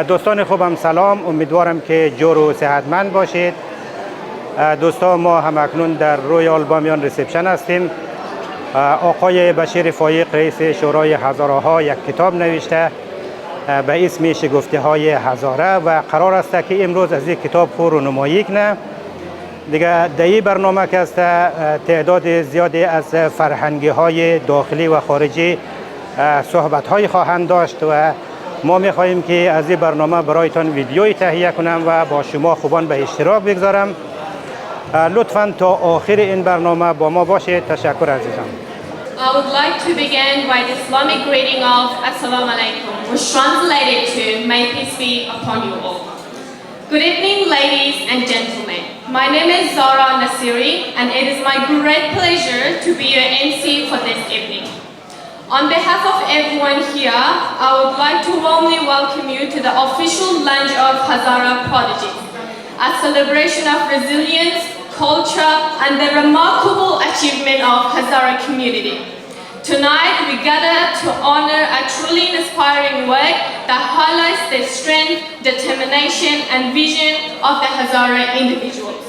دوستان خوبم سلام، امیدوارم که جور و صحتمند باشید. دوستان ما همکنون در رویال بامیان ریسپشن هستیم. آقای بشیر فائیق رئیس شورای هزاره ها یک کتاب نوشته به اسم شگفتی های هزاره و قرار است که امروز از این کتاب رونمائی کنه. دیگه در این برنامه که است تعداد زیادی از فرهنگی های داخلی و خارجی صحبت های خواهند داشت و ما می‌خواهیم که از این برنامه برایتان ویدیویی تهیه کنم و با شما خوبان به اشتراک بگذارم. لطفاً تا آخر این برنامه با ما باشید. تشکر عزیزان. I would like to begin by the Islamic greeting of Assalamu alaikum, which translated to May peace be upon you all. Good evening, ladies and gentlemen. My name is Zara Nasiri, and it is my great pleasure to be your MC for this evening. On behalf of everyone here, I would like to warmly welcome you to the official lunch of Hazara Prodigy, a celebration of resilience, culture, and the remarkable achievement of Hazara community. Tonight, we gather to honor a truly inspiring work that highlights the strength, determination, and vision of the Hazara individuals.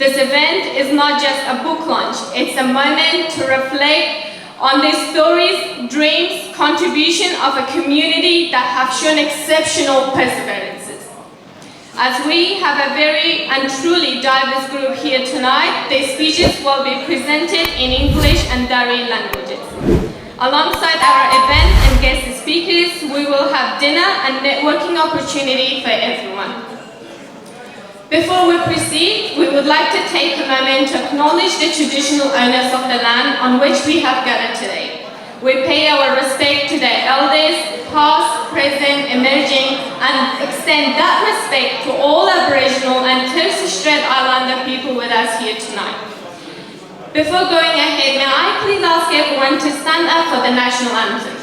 This event is not just a book launch, it's a moment to reflect on the stories, dreams, contribution of a community that have shown exceptional perseverances. As we have a very and truly diverse group here tonight, the speeches will be presented in English and Dari languages. Alongside our event and guest speakers, we will have dinner and networking opportunity for everyone. Before we proceed, we would like to take a moment to acknowledge the traditional owners of the land on which we have gathered today. We pay our respect to their elders, past, present, emerging, and extend that respect to all Aboriginal and Torres Strait Islander people with us here tonight. Before going ahead, may I please ask everyone to stand up for the national anthem.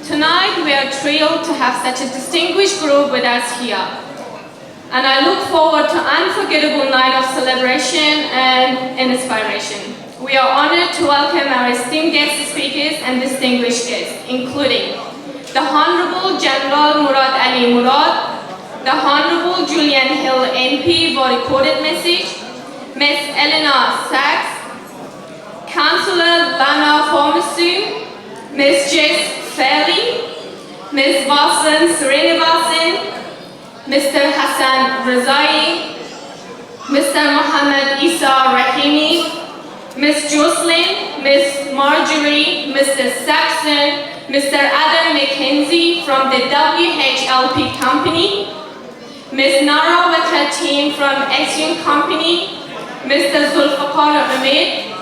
Tonight we are thrilled to have such a distinguished group with us here. And I look forward to an unforgettable night of celebration and inspiration. We are honored to welcome our esteemed guest speakers and distinguished guests, including the Honorable General Murad Ali Murad, the Honorable Julian Hill MP for recorded message, Ms. Eleanor Sachs, Councillor Lana Formasu, Ms. Jess Fairley, Ms. Vasan Srinivasan, Mr. Hassan Razai, Mr. Mohammed Isa Rahimi, Ms. Jocelyn, Ms. Marjorie, Mr. Saxon, Mr. Adam McKenzie from the WHLP company, Ms. Nara with her team from Asian company, Mr. Zulfikar Ahmed,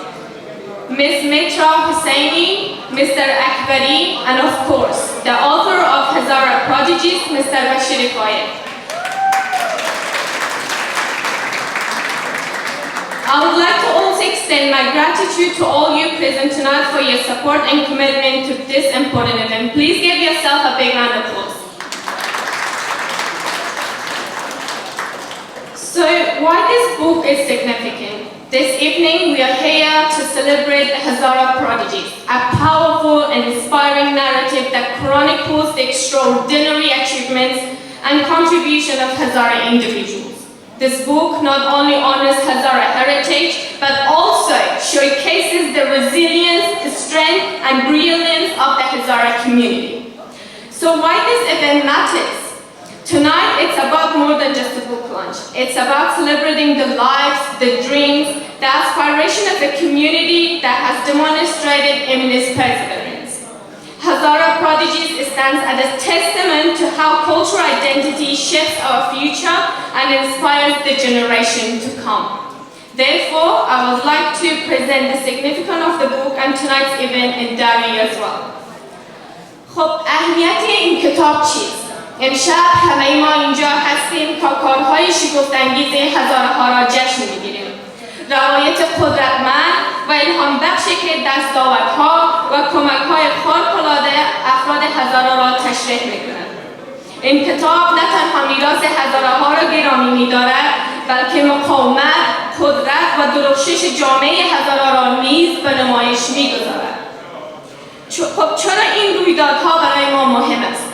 Ms. Mitra Hussaini, Mr. Akbari, and of course, the author of Hezare Prodigies, Mr. Bashir Faiq. I would like to also extend my gratitude to all you present tonight for your support and commitment to this important event. Please give yourself a big round of applause. So, why this book is significant? This evening we are here to celebrate the Hezare Prodigies, a powerful and inspiring narrative that chronicles the extraordinary achievements and contribution of Hezare individuals. This book not only honors Hezare heritage, but also showcases the resilience, strength, and brilliance of the Hezare community. So why this event matters? Tonight, it's about more than just a book launch. It's about celebrating the lives, the dreams, the aspiration of a community that has demonstrated immense perseverance. Hezare Prodigies stands as a testament to how cultural identity shapes our future and inspires the generation to come. Therefore, I would like to present the significance of the book and tonight's event in Dari as well. خب اهمیت این کتاب چیست؟ امشب همه ما اینجا هستیم تا کارهای شگفت‌انگیز هزاره ها را جشن میگیریم. روایت قدرتمند و الهام بخشی که دستاوردها و کمک‌های خارق‌العاده افراد هزاره را تشریح می‌کند. این کتاب نه تنها میراث هزاره ها را گرامی می‌دارد، بلکه مقاومت، قدرت و درخشش جامعه هزاره را نیز به نمایش می‌گذارد. خب چرا این رویدادها برای ما مهم است؟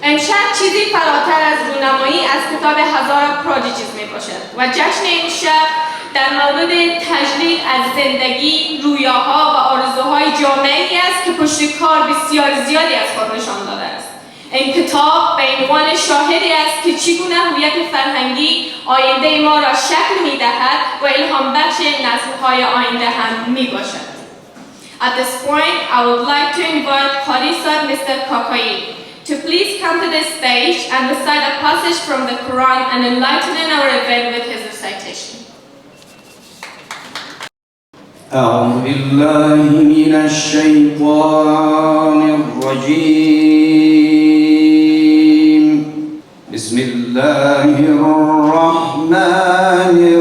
امشب چیزی فراتر از رونمائی از کتاب هزاره پرودیجیز میباشد و جشن این شب در مورد تجلیل از زندگی، رویاها و آرزوهای جامعه‌ای است که پشت کار بسیار زیادی از خود نشان داده است. این کتاب به عنوان شاهدی است که چگونه هویت فرهنگی آینده ما را شکل می‌دهد و الهام بخش نسل‌های آینده هم میباشد. At this point, I would like to invite Qadisat Mr. Kakai to please come to this stage and recite a passage from the Quran and enlighten our event with his recitation. أعوذ بالله من الشيطان الرجيم بسم الله الرحمن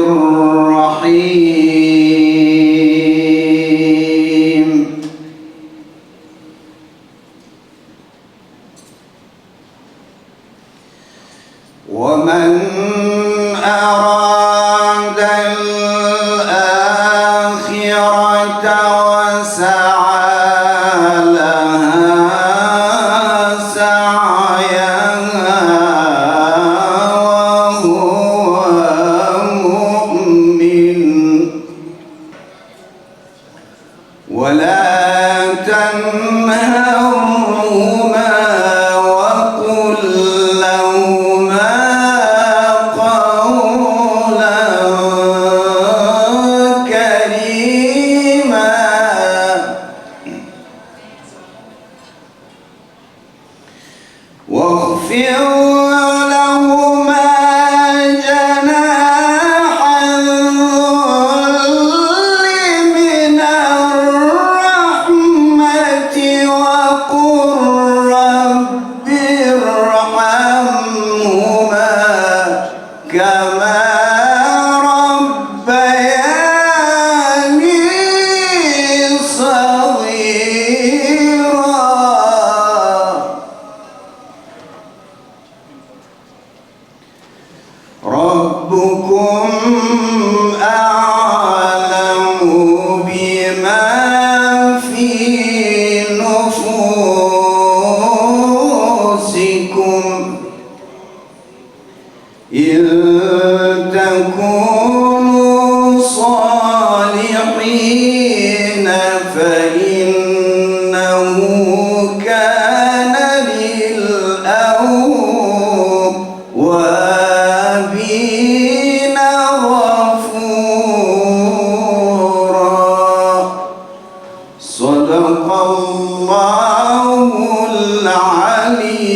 الرحيم ومن أراد الآخرة وسعى لها سعيها وهو مؤمن ولا تنهرهما وقل لهما قولا كريما واخفض لهما جناح الذل من الرحمة وقل رب ارحمهما كما ربياني صغيرا كان للأوابين غفورا. صدق الله العلي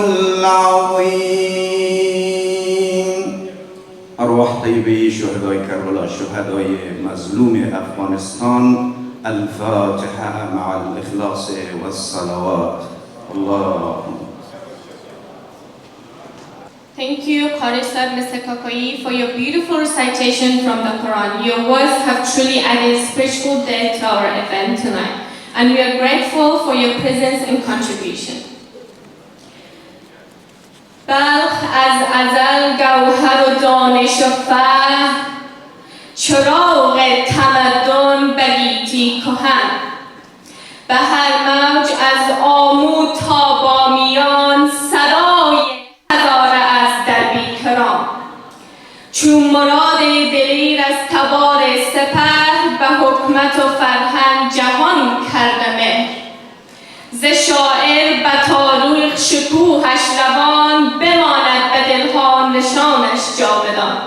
العظيم. ارواح طیبه شهدای کربلا، شهدای مظلوم افغانستان، الفاتحه مع الاخلاص والصلوات. اللهم. Thank you, Qari Sir, Mr. Kakoi, for your beautiful recitation from the Quran. Your words have truly added spiritual depth to our event tonight, and we are grateful for your presence and contribution. بلخ از ازل گوهر و دانش و فهم، چراغ تمدن به گیتی کهن، به هر موج از آمو تا بامیان، صدای هزاره از در بیکران. چون مراد دلیر از تبار سپر، به حکمت و فرهنگ جهان کرده مهر. ز شاعر به تاریخ شکوهش روان، بماند به دلها نشانش جاودان.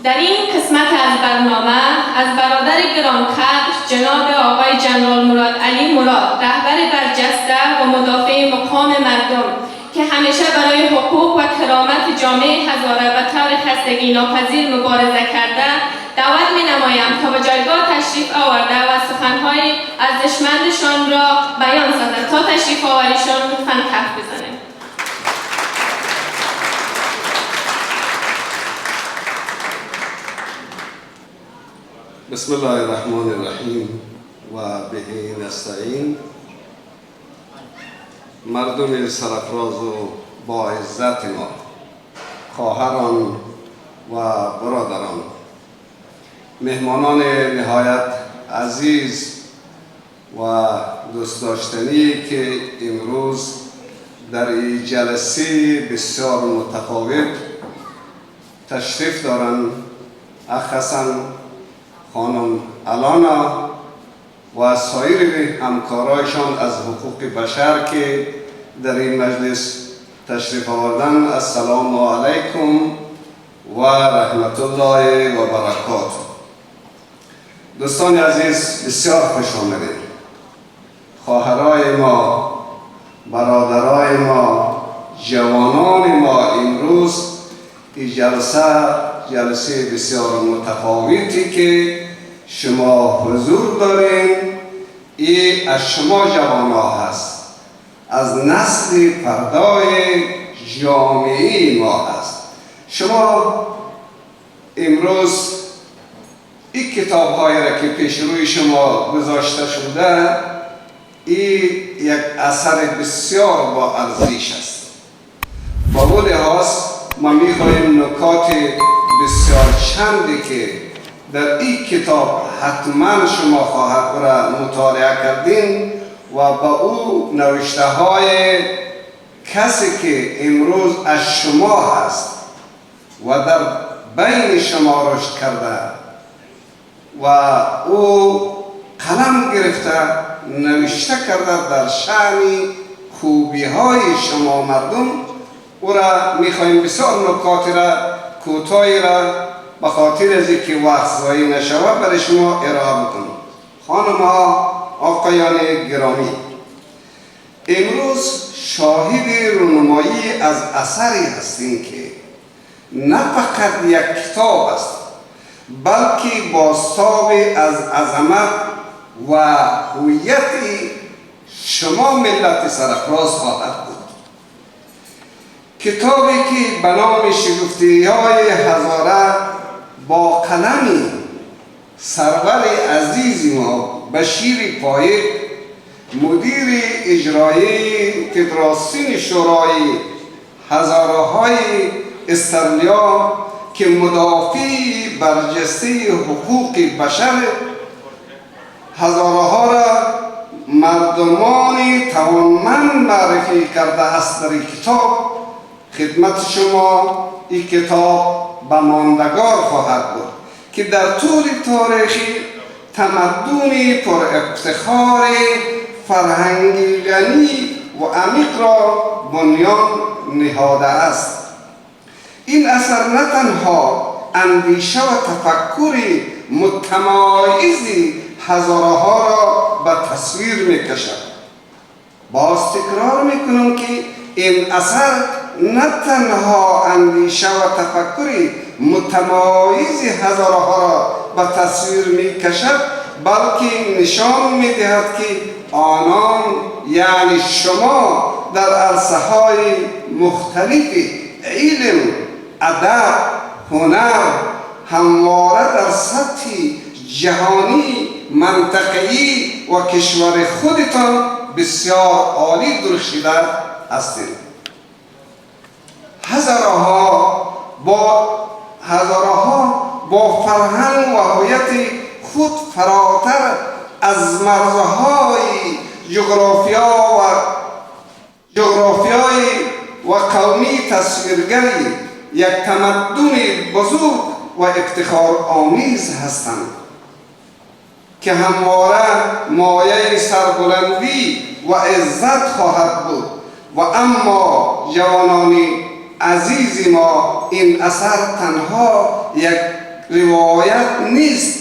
در این قسمت از برنامه از برادر گرانقدر جناب آقای جنرال مراد علی مراد، رهبر برجسته و مدافع مقام مردم که همیشه برای حقوق و کرامت جامعه هزاره و طور خستگی ناپذیر مبارزه کرده، دعوت می‌نمایم تا به جایگاه تشریف آورده و سخن‌های ارزشمندشان را بیان سازد. تا تشریف آوریشان لطفاً کف بزنید. بسم الله الرحمن الرحیم و به نستعین. مردم سرفراز و با عزت ما، خواهران و برادران، مهمانان نهایت عزیز و دوست داشتنی که امروز در این جلسه بسیار متفاوت تشریف دارند، اخ حسن، خانم الانا و سایر همکارایشان از حقوق بشر که در این مجلس تشریف آوردن، السلام علیکم و رحمت الله و برکاته. دوستان عزیز، بسیار خوش آمدید. خواهرای ما، برادرای ما، جوانان ما، امروز این جلسه بسیار متفاوتی که شما حضور دارین، این از شما جوانا هست، از نسل فردای جامعه ما هست. شما امروز این کتاب هایی را که پیش روی شما گذاشته شده، این یک اثر بسیار با ارزش است. با اون لحاظ ما میخواهیم نکات بسیار چندی که در این کتاب حتما شما خواهد را مطالعه کردین و با او نوشته های کسی که امروز از شما هست و در بین شما رشد کرده و او قلم گرفته نوشته کرده در شأن خوبی های شما مردم، او را میخواهیم بسیار نکات را کوتاهی را به خاطر از اینکه وقت ضایع نشود برای شما ارائه بکنم. خانم‌ها، آقایان گرامی، امروز شاهد رونمائی از اثری هستیم که نه فقط یک کتاب است، بلکه بازتاب از عظمت و هویت شما ملت سرفراز خواهد بود. کتابی که به نام شگفتی های هزاره با قلم سرور عزیز ما بشیر فائیق، مدیر اجرایی فدراسیون شورای هزاره های آسترالیا که مدافع برجسته حقوق بشر، هزاره ها را مردمان توانمند معرفی کرده است. در این کتاب خدمت شما این کتاب به ماندگار خواهد بود که در طول تاریخی تمدن پر افتخار فرهنگی غنی و عمیق را بنیان نهاده است. این اثر نه تنها اندیشه و تفکر متمایز هزارها را به تصویر می‌کشد. باز تکرار می‌کنم که این اثر نه تنها اندیشه و تفکر متمایز هزارها را به تصویر می‌کشد، بلکه نشان می‌دهد که آنان یعنی شما در عرصه‌های مختلف علم، ادب، هنر همواره در سطح جهانی، منطقه‌ای و کشور خودتان بسیار عالی درخشیده هستید. هزارها با فرهنگ و هویت خود فراتر از مرزهای جغرافیایی و قومی تصویرگری یک تمدن بزرگ و افتخار آمیز هستند که همواره مایه سربلندی و عزت خواهد بود. و اما جوانان عزیز ما، این اثر تنها یک روایت نیست،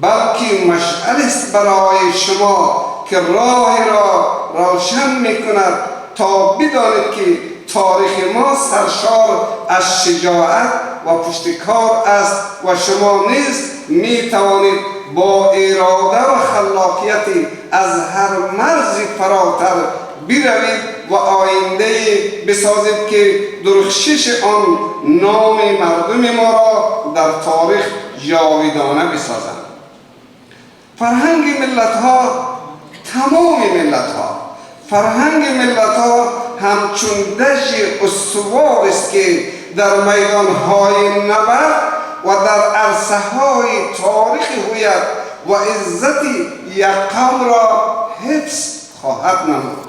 بلکه مشعل است برای شما که راه را روشن می‌کند تا بدانید که تاریخ ما سرشار از شجاعت و پشتکار است و شما نیز می‌توانید با اراده و خلاقیت از هر مرزی فراتر بروید و آینده بسازید که درخشش آن نام مردم ما را در تاریخ جاودانه بسازد. فرهنگ ملت‌ها، تمام ملت‌ها، فرهنگ ملت‌ها همچون دژ استوار است که در میدان‌های نبرد و در عرصه‌های تاریخ هویت و عزت یک قوم را حفظ خواهد نمود.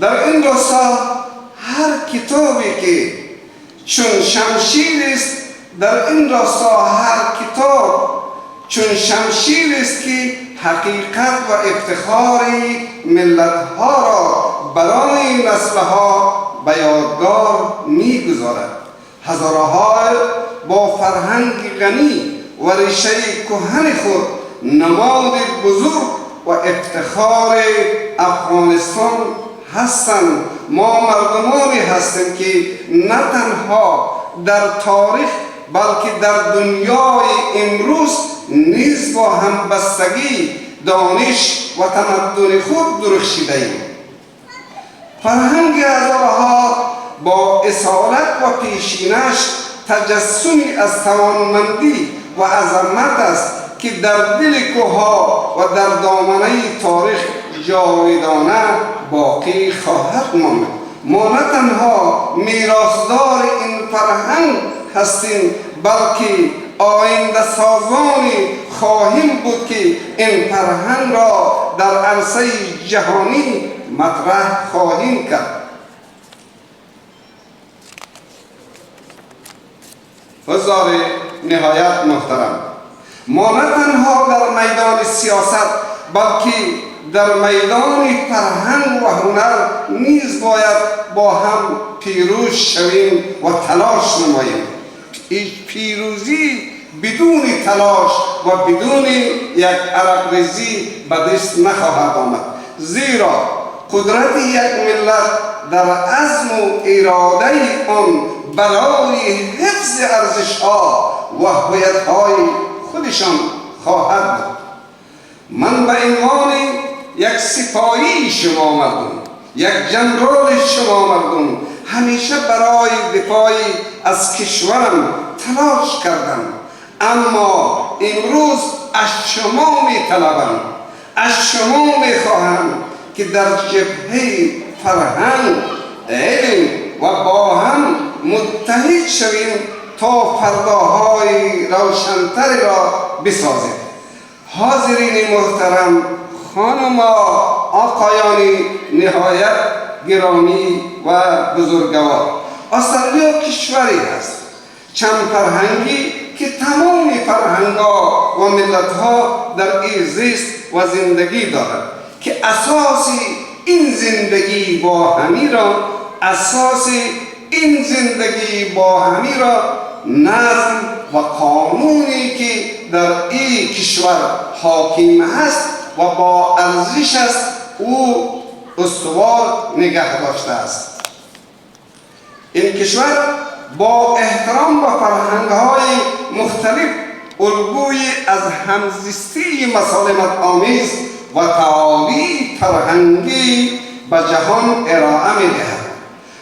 در این راستا هر کتابی که چون شمشیر است، در این راستا هر کتاب چون شمشیر است که حقیقت و افتخار ملت‌ها را برای نسل‌ها به یادگار می‌گذارد. هزارها با فرهنگ غنی و ریشه کهن خود نماد بزرگ و افتخار افغانستان هستند. ما مردمانی هستیم که نه تنها در تاریخ بلکه در دنیای امروز نیز با همبستگی دانش و تمدن خود درخشیده ایم. فرهنگ هزارها با اصالت و پیشینش تجسمی از توانمندی و عظمت است که در دل کوه‌ها و در دامنه تاریخ جاودانه باقی خواهد ماند. ما نه تنها میراثدار این فرهنگ هستیم، بلکه آینده سازانی خواهیم بود که این فرهنگ را در عرصه جهانی مطرح خواهیم کرد. حضار نهایت محترم، ما نه تنها در میدان سیاست بلکه در میدان فرهنگ و هنر نیز باید با هم پیروز شویم و تلاش نماییم. پیروزی بدون تلاش و بدون یک عرق ریزی به دست نخواهد آمد، زیرا قدرت یک ملت در عزم و اراده آن برای حفظ ارزش‌ها و هویت‌های خودشان خواهد بود. من به عنوان یک سپاهی شما مردم، یک جنرال شما مردم، همیشه برای دفاع از کشورم تلاش کردم، اما امروز از شما می‌طلبم، از شما می‌خواهم که در جبهه فرهنگ، علم و با هم متحد شویم تا فرداهای روشن‌تری را بسازیم. حاضرین محترم، خانم‌ها، آقایان نهایت گرامی و بزرگوار، استرالیا کشوری است چند فرهنگی که تمام فرهنگ‌ها و ملت‌ها در این زیست و زندگی دارد. که اساس این زندگی با همی را نظم و قانونی که در این کشور حاکم هست و با ارزش است او استوار نگه داشته است. این کشور با احترام و فرهنگ‌های مختلف الگوی از همزیستی مسالمت آمیز و تعالی فرهنگی به جهان ارائه می‌دهد.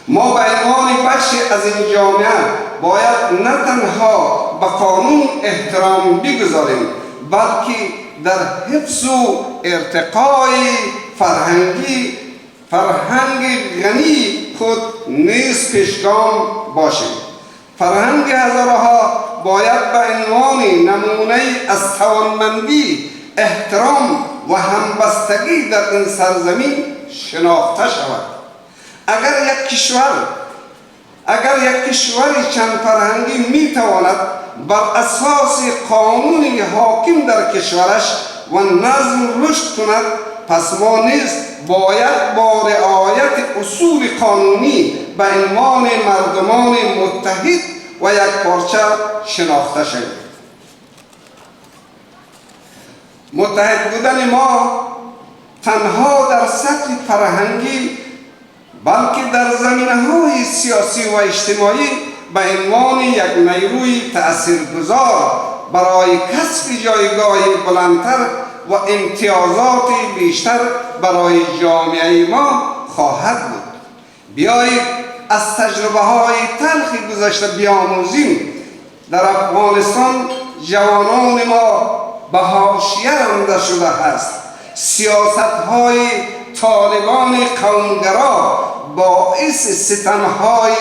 ما به عنوان بخشی از این جامعه باید نه تنها به قانون احترام بگذاریم، بلکه در حفظ و ارتقای فرهنگ غنی خود نیز پیشگام باشیم. فرهنگ هزاره ها باید به عنوان نمونه از توانمندی، احترام و همبستگی در این سرزمین شناخته شود. اگر یک کشور چند فرهنگی می تواند بر اساس قانونی حاکم در کشورش و نظم رشد کند، پس ما نیز باید با رعایت اصول قانونی به عنوان مردمان متحد و یک پارچه شناخته شویم. متحد بودن ما تنها در سطح فرهنگی بلکه در زمینه‌های سیاسی و اجتماعی به عنوان یک نیروی تأثیرگذار برای کسب جایگاه بلندتر و امتیازات بیشتر برای جامعه ما خواهد بود. بیایید از تجربه‌های تلخ گذشته بیاموزیم. در افغانستان جوانان ما به حاشیه رانده شده است. سیاست‌های طالبان قومگرا باعث ستم‌های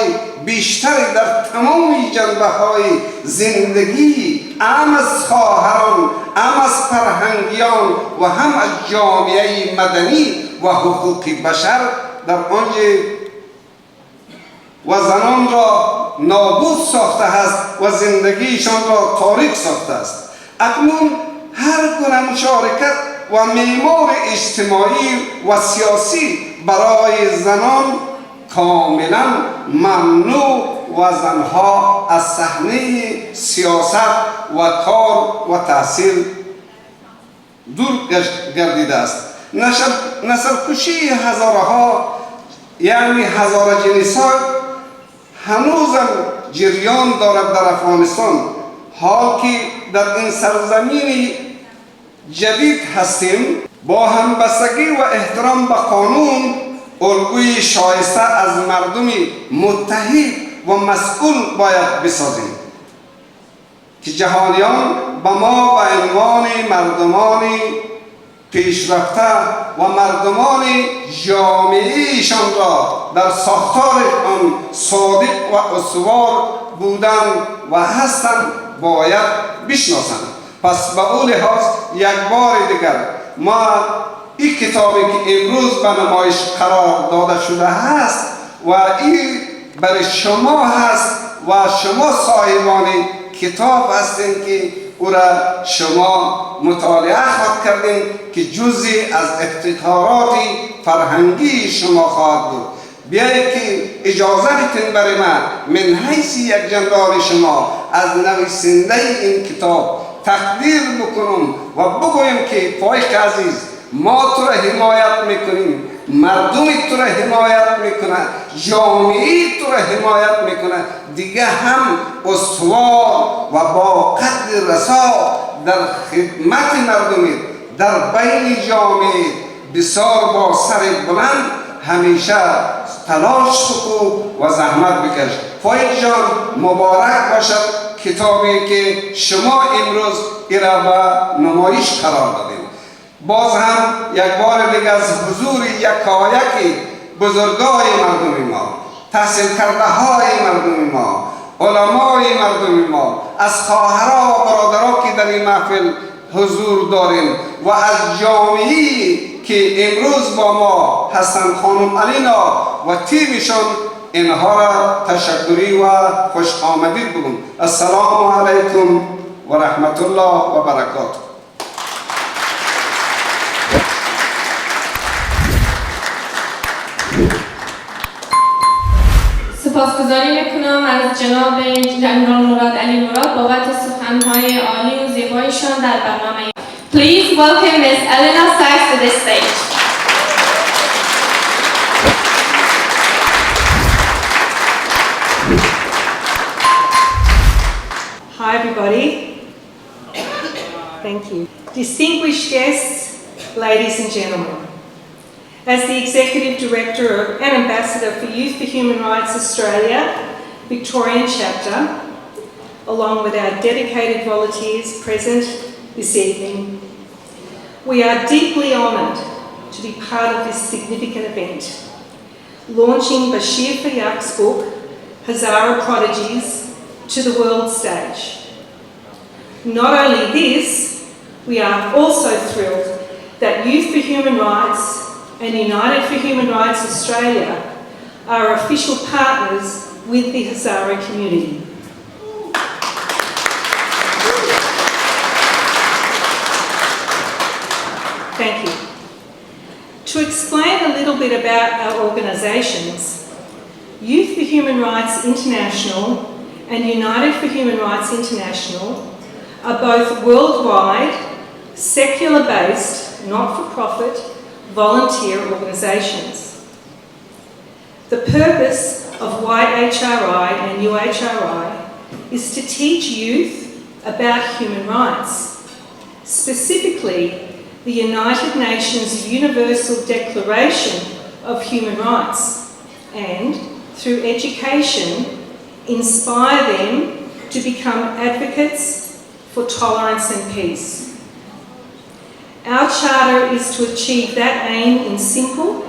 بیشتر در تمام جنبه‌های زندگی هم از خواهران، هم از فرهنگیان و هم از جامعه مدنی و حقوق بشر در آنجا و زنان را نابود ساخته است و زندگیشان را تاریک ساخته است. اکنون هر گونه مشارکت و معمار اجتماعی و سیاسی برای زنان کاملا ممنوع و زنها از صحنه سیاست و کار و تحصیل دور گردیده است. نسل‌کشی هزاره ها یعنی هزاره جنس‌ها هنوزم جریان دارد در افغانستان. حال که در این سرزمین جدید هستیم، با همبستگی و احترام به قانون الگوی شایسته از مردم متحد و مسئول باید بسازیم که جهانیان به ما به عنوان مردمان پیشرفته و مردمان جامعهشان را در ساختار آن صادق و استوار بودند و هستند باید بشناسند. پس به اون لحاظ یک بار دیگر ما این کتابی که امروز به نمایش قرار داده شده است و این برای شما هست و شما صاحبان کتاب هستین که او را شما مطالعه خواهد کردین که جزئی از افتخارات فرهنگی شما خواهد بود. بیایید که اجازه بدین برای من حیث یک جندار شما از نویسنده این کتاب تقدیر بکنم و بگویم که فائیق عزیز، ما تو را حمایت میکنیم، مردم تو را حمایت میکنه، جامعه تو را حمایت میکنه، دیگه هم استوار و با قدر رسا در خدمت مردم در بین جامعه بسیار با سر بلند همیشه تلاش و زحمت بکش. فائیق جان مبارک باشد کتابی که شما امروز ایرا به نمایش قرار دادیم. باز هم یک بار دیگه از حضور یکایک بزرگای مردم ما، تحصیل کرده های مردم ما، علمای مردم ما، از خواهرها و برادرها که در این محفل حضور داریم و از جامعه‌ای که امروز با ما هستند، خانم علینا و تیمشان، اینها را تشکری و خوش آمدید بگم. السلام علیکم و رحمت الله و برکاته. سپاسگزاری میکنم از جناب جنرال مراد علی مراد بابت سخنهای عالی و زیبایشان در برنامه. Please welcome Ms. Elena Sachs to the stage. Hi everybody. Thank you. Distinguished guests, ladies and gentlemen. As the Executive Director and Ambassador for Youth for Human Rights Australia, Victorian Chapter, along with our dedicated volunteers present this evening, we are deeply honoured to be part of this significant event, launching Bashir Fayaq's book, Hezare Prodigies, to the world stage. Not only this, we are also thrilled that Youth for Human Rights and United for Human Rights Australia are official partners with the Hezare community. Thank you. To explain a little bit about our organisations, Youth for Human Rights International and United for Human Rights International are both worldwide, secular-based, not-for-profit, volunteer organisations. The purpose of YHRI and UHRI is to teach youth about human rights, specifically the United Nations Universal Declaration of Human Rights, and through education, inspire them to become advocates for tolerance and peace. Our charter is to achieve that aim in simple,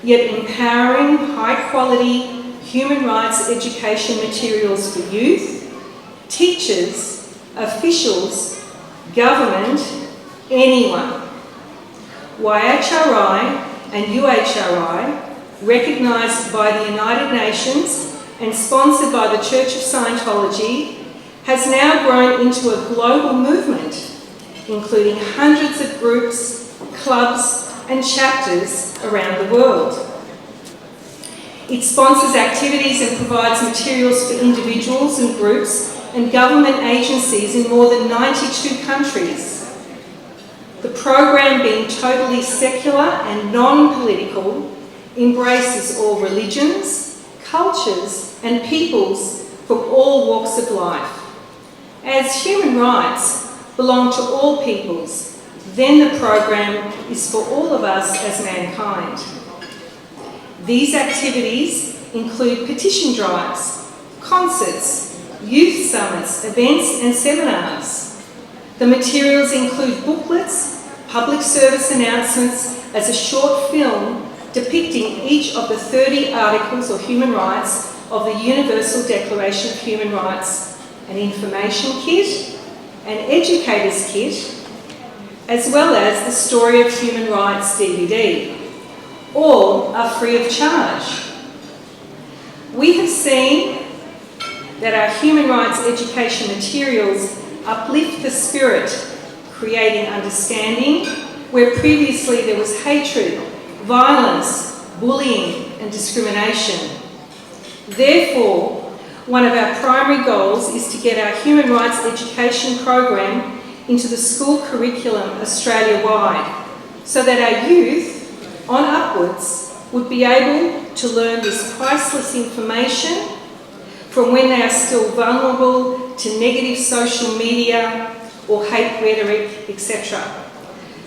yet empowering, high-quality human rights education materials for youth, teachers, officials, government, anyone. YHRI and UHRI, recognised by the United Nations and sponsored by the Church of Scientology, has now grown into a global movement, including hundreds of groups, clubs and chapters around the world. It sponsors activities and provides materials for individuals and groups and government agencies in more than 92 countries. The program, being totally secular and non-political, embraces all religions, cultures and peoples from all walks of life. As human rights belong to all peoples, then the program is for all of us as mankind. These activities include petition drives, concerts, youth summits, events and seminars. The materials include booklets, public service announcements as a short film depicting each of the 30 articles of human rights of the Universal Declaration of Human Rights, an information kit, an educator's kit, as well as the Story of Human Rights DVD. All are free of charge. We have seen that our human rights education materials uplift the spirit, creating understanding where previously there was hatred, violence, bullying and discrimination. Therefore, one of our primary goals is to get our human rights education program into the school curriculum Australia-wide, so that our youth, on upwards, would be able to learn this priceless information from when they are still vulnerable to negative social media or hate rhetoric, etc.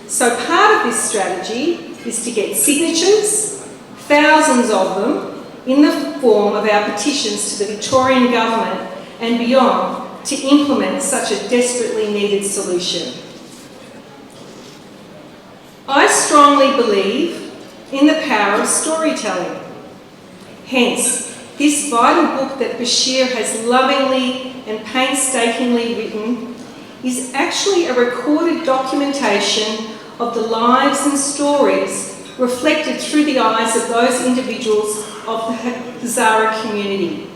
So part of this strategy is to get signatures, thousands of them, in the form of our petitions to the Victorian Government and beyond to implement such a desperately needed solution. I strongly believe in the power of storytelling. Hence, this vital book that Bashir has lovingly and painstakingly written is actually a recorded documentation of the lives and stories reflected through the eyes of those individuals of the Hezare community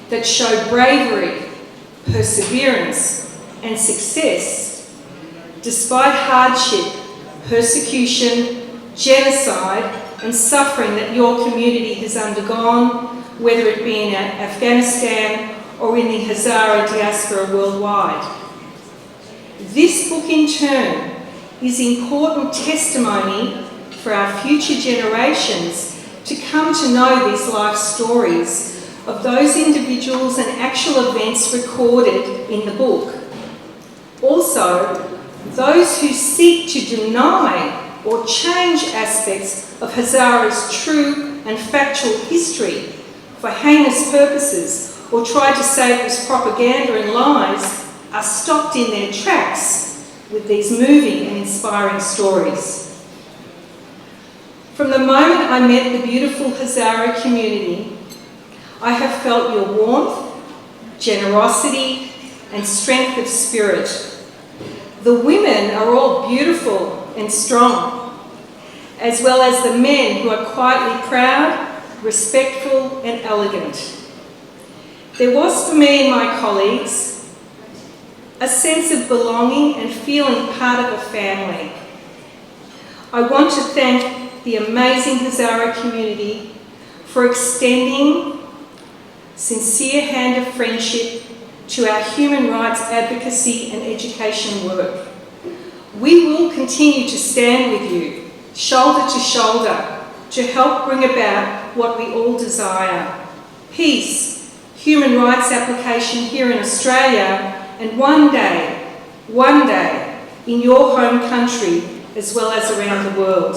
that show bravery, perseverance and success despite hardship, persecution, genocide and suffering that your community has undergone whether it be in Afghanistan or in the Hezare diaspora worldwide. This book in turn is important testimony for our future generations to come to know these life stories of those individuals and actual events recorded in the book. Also, those who seek to deny or change aspects of Hazare's true and factual history for heinous purposes or try to say it was propaganda and lies are stopped in their tracks with these moving and inspiring stories. From the moment I met the beautiful Hezare community, I have felt your warmth, generosity, and strength of spirit. The women are all beautiful and strong, as well as the men who are quietly proud, respectful, and elegant. There was for me and my colleagues a sense of belonging and feeling part of a family. I want to thank the amazing Hezare community for extending sincere hand of friendship to our human rights advocacy and education work. We will continue to stand with you, shoulder to shoulder, to help bring about what we all desire: peace, human rights application here in Australia, and one day, in your home country as well as around the world.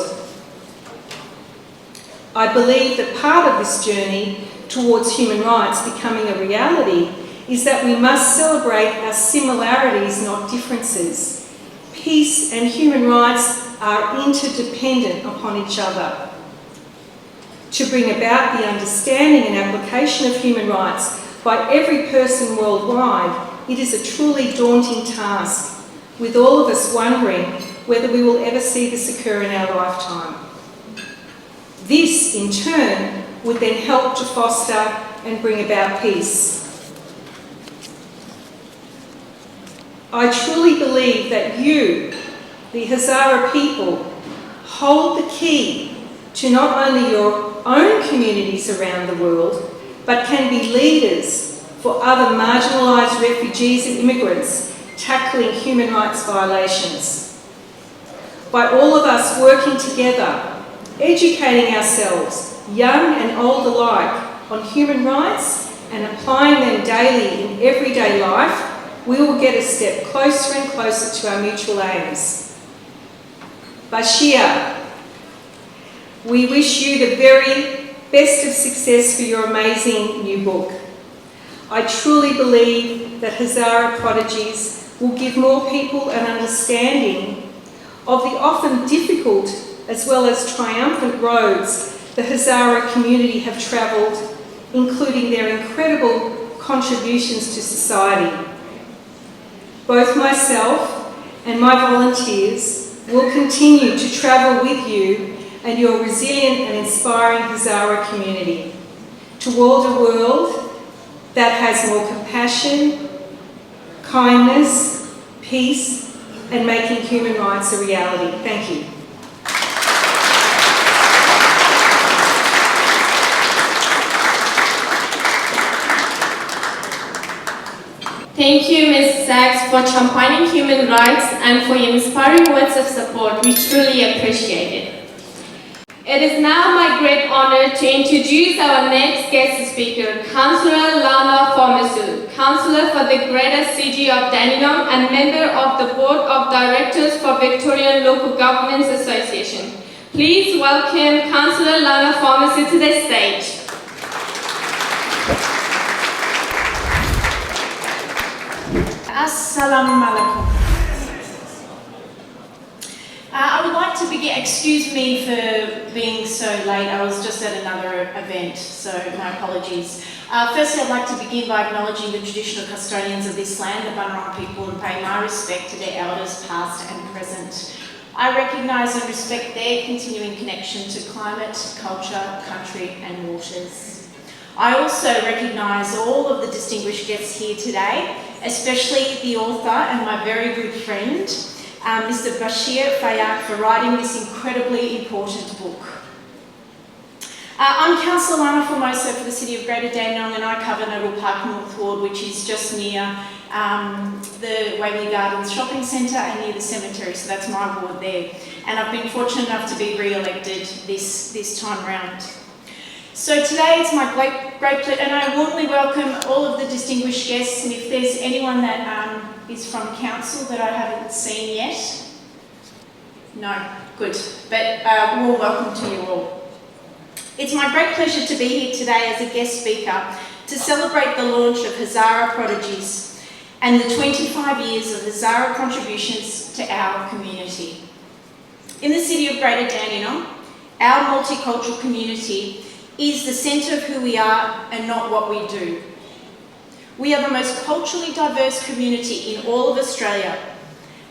I believe that part of this journey towards human rights becoming a reality is that we must celebrate our similarities, not differences. Peace and human rights are interdependent upon each other. To bring about the understanding and application of human rights by every person worldwide, it is a truly daunting task, with all of us wondering whether we will ever see this occur in our lifetime. This, in turn, would then help to foster and bring about peace. I truly believe that you, the Hezare people, hold the key to not only your own communities around the world, but can be leaders for other marginalised refugees and immigrants tackling human rights violations. By all of us working together, educating ourselves, young and old alike, on human rights and applying them daily in everyday life, we will get a step closer and closer to our mutual aims. Bashir, we wish you the very best of success for your amazing new book. I truly believe that Hezare prodigies will give more people an understanding of the often difficult as well as triumphant roads the Hezare community have travelled, including their incredible contributions to society. Both myself and my volunteers will continue to travel with you and your resilient and inspiring Hezare community toward a world that has more compassion, kindness, peace, and making human rights a reality. Thank you. Thank you, Ms. Sachs, for championing human rights and for your inspiring words of support. We truly appreciate it. It is now my great honor to introduce our next guest speaker, Councillor Lana Formasu, Councillor for the Greater City of Dandenong and member of the Board of Directors for Victorian Local Governments Association. Please welcome Councillor Lana Formasu to the stage. Assalamu alaikum. I would like to begin, excuse me for being so late, I was just at another event, so my apologies. Firstly, I'd like to begin by acknowledging the traditional custodians of this land, the Bunurong people, and pay my respect to their elders past and present. I recognise and respect their continuing connection to climate, culture, country and waters. I also recognise all of the distinguished guests here today, especially the author and my very good friend, Mr. Bashir, for writing this incredibly important book. I'm Councillor Lana Formoso for the City of Greater Dandenong, and I cover Noble Park North Ward, which is just near the Waverley Gardens Shopping Centre and near the cemetery, so that's my ward there. And I've been fortunate enough to be re-elected this time round. So today it's my great pleasure, and I warmly welcome all of the distinguished guests, and if there's anyone that is from Council that I haven't seen yet. No, good, but warm welcome to you all. It's my great pleasure to be here today as a guest speaker to celebrate the launch of Hezara Prodigies and the 25 years of Hezara contributions to our community. In the City of Greater Dandenong, our multicultural community is the centre of who we are and not what we do. We are the most culturally diverse community in all of Australia,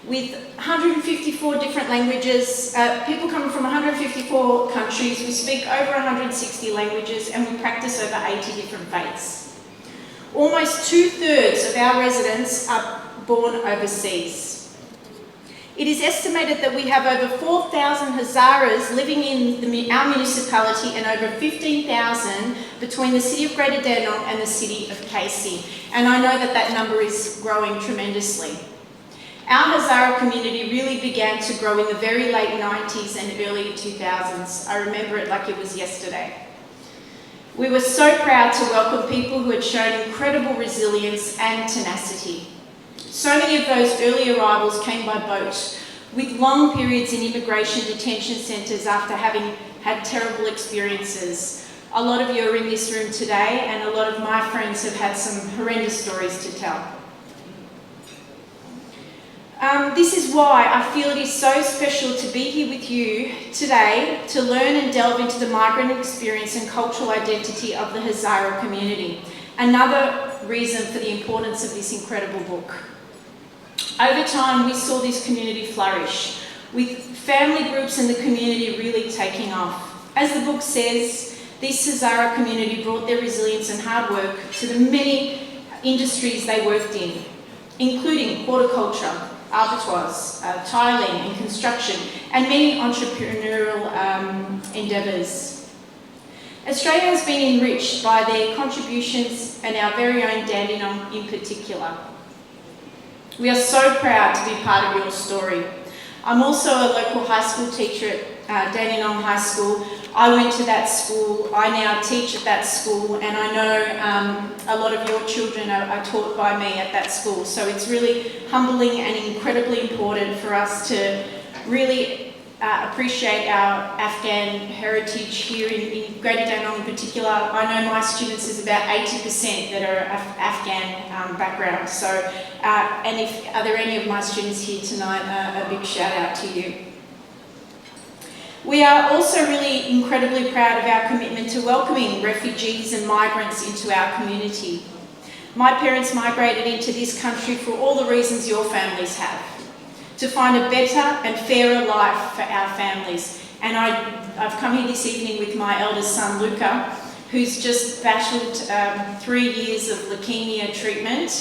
with 154 different languages, people coming from 154 countries. We speak over 160 languages and we practice over 80 different faiths. Almost 2/3 of our residents are born overseas. It is estimated that we have over 4,000 Hazaras living in our municipality and over 15,000 between the City of Greater Dandenong and the City of Casey. And I know that that number is growing tremendously. Our Hezara community really began to grow in the very late 90s and early 2000s. I remember it like it was yesterday. We were so proud to welcome people who had shown incredible resilience and tenacity. So many of those early arrivals came by boat, with long periods in immigration detention centres after having had terrible experiences. A lot of you are in this room today, and a lot of my friends have had some horrendous stories to tell. This is why I feel it is so special to be here with you today to learn and delve into the migrant experience and cultural identity of the Hezara community. Another reason for the importance of this incredible book. Over time, we saw this community flourish, with family groups in the community really taking off. As the book says, this Hezara community brought their resilience and hard work to the many industries they worked in, including horticulture, abattoirs, tiling and construction, and many entrepreneurial endeavours. Australia has been enriched by their contributions, and our very own Dandenong in particular. We are so proud to be part of your story. I'm also a local high school teacher at Dandenong High School. I went to that school, I now teach at that school, and I know a lot of your children are taught by me at that school. So it's really humbling and incredibly important for us to really appreciate our Afghan heritage here in Greater Dandenong in particular. I know my students is about 80% that are Afghan background. So, and are there any of my students here tonight? A big shout out to you. We are also really incredibly proud of our commitment to welcoming refugees and migrants into our community. My parents migrated into this country for all the reasons your families have, to find a better and fairer life for our families. And I've come here this evening with my eldest son, Luca, who's just battled 3 years of leukemia treatment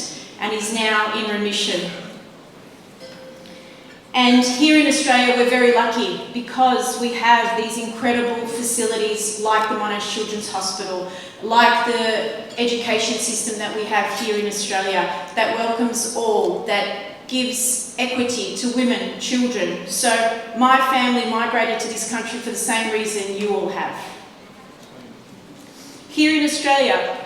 and is now in remission. And here in Australia, we're very lucky because we have these incredible facilities like the Monash Children's Hospital, like the education system that we have here in Australia that welcomes all, that gives equity to women, children. So my family migrated to this country for the same reason you all have. Here in Australia,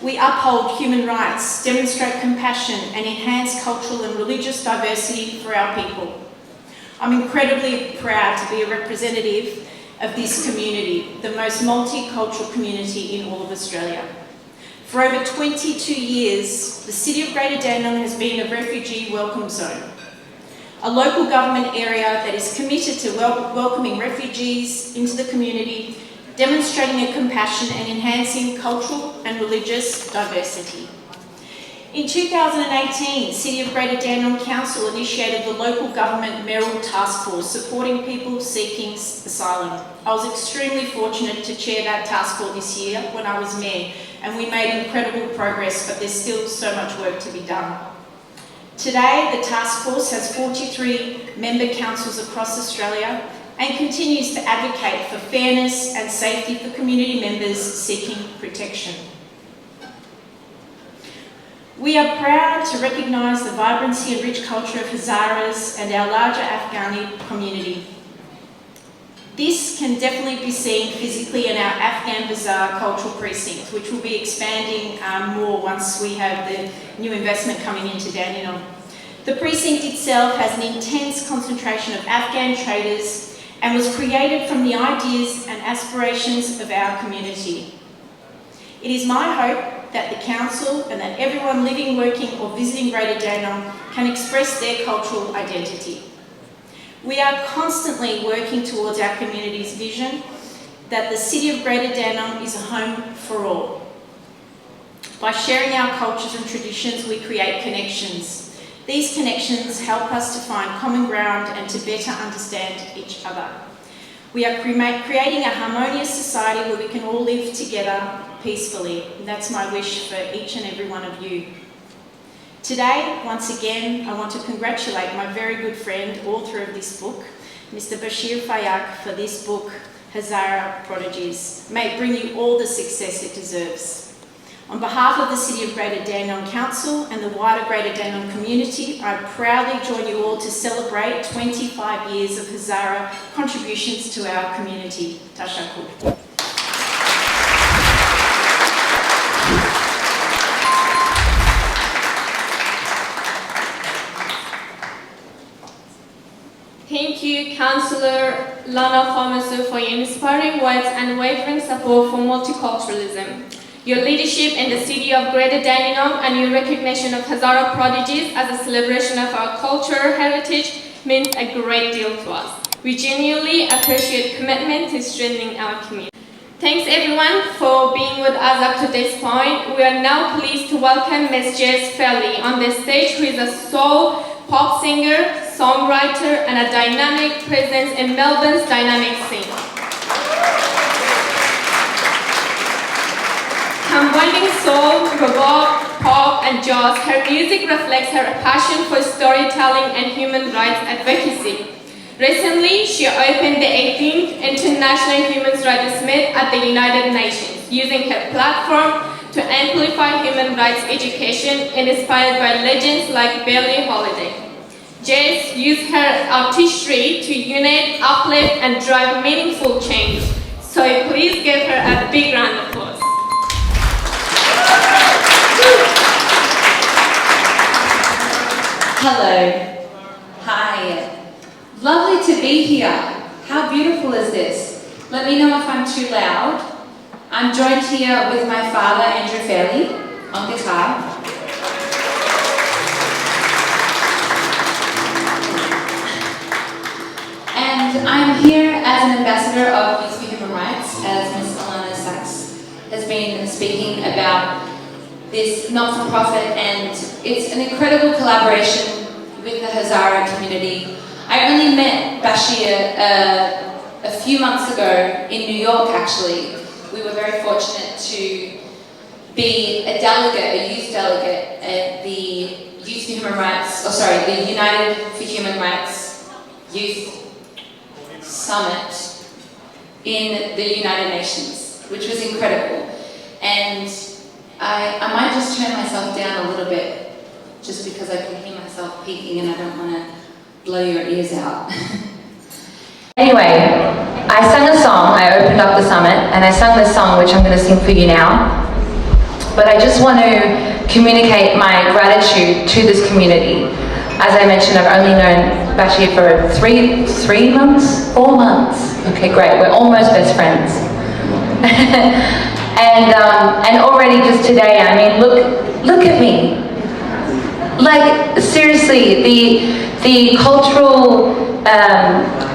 we uphold human rights, demonstrate compassion, and enhance cultural and religious diversity for our people. I'm incredibly proud to be a representative of this community, the most multicultural community in all of Australia. For over 22 years, the City of Greater Dandenong has been a refugee welcome zone, a local government area that is committed to welcoming refugees into the community, demonstrating a compassion and enhancing cultural and religious diversity. In 2018, City of Greater Dandenong Council initiated the local government mayoral task force supporting people seeking asylum. I was extremely fortunate to chair that task force this year when I was mayor, and we made incredible progress, but there's still so much work to be done. Today, the task force has 43 member councils across Australia and continues to advocate for fairness and safety for community members seeking protection. We are proud to recognise the vibrancy and rich culture of Hazaras and our larger Afghani community. This can definitely be seen physically in our Afghan Bazaar cultural precinct, which will be expanding more once we have the new investment coming into Dandenong. The precinct itself has an intense concentration of Afghan traders and was created from the ideas and aspirations of our community. It is my hope that the Council and that everyone living, working or visiting Greater Dandenong can express their cultural identity. We are constantly working towards our community's vision that the City of Greater Dandenong is a home for all. By sharing our cultures and traditions, we create connections. These connections help us to find common ground and to better understand each other. We are creating a harmonious society where we can all live together peacefully. And that's my wish for each and every one of you. Today, once again, I want to congratulate my very good friend, author of this book, Mr. Bashir Faiaq, for this book, Hazara Prodigies. May it bring you all the success it deserves. On behalf of the City of Greater Dandenong Council and the wider Greater Dandenong community, I proudly join you all to celebrate 25 years of Hazara contributions to our community. Tashakkur. Thank you, Councillor Lana Farmasu, for your inspiring words and unwavering support for multiculturalism. Your leadership in the City of Greater Dandenong and your recognition of Hazara prodigies as a celebration of our cultural heritage means a great deal to us. We genuinely appreciate commitment to strengthening our community. Thanks everyone for being with us up to this point. We are now pleased to welcome Ms. Jess Felly on the stage, who is a soul pop singer, songwriter, and a dynamic presence in Melbourne's dynamic scene. Combining soul, rock, pop, and jazz, her music reflects her passion for storytelling and human rights advocacy. Recently, she opened the 18th International Human Rights Summit at the United Nations, using her platform to amplify human rights education inspired by legends like Billie Holiday. Jess used her artistry to unite, uplift, and drive meaningful change. So please give her a big round of applause. Hello. Hi. Lovely to be here. How beautiful is this? Let me know if I'm too loud. I'm joined here with my father, Andrew Fairley, on guitar. And I'm here as an ambassador of Youth for Human Rights, as Ms. Alana Sachs has been speaking about this not-for-profit, and it's an incredible collaboration with the Hazara community. I only met Bashir a few months ago in New York, actually. We were very fortunate to be a delegate, a youth delegate at the Youth for Human Rights, the United for Human Rights Youth Summit in the United Nations, which was incredible. And I might just turn myself down a little bit, just because I can hear myself peaking and I don't want to blow your ears out. Anyway, I sang a song, I opened up the summit, and I sang this song, which I'm going to sing for you now. But I just want to communicate my gratitude to this community. As I mentioned, I've only known Bashir for 4 months. Okay, great, we're almost best friends. And already just today, I mean, look at me. Like, seriously, the cultural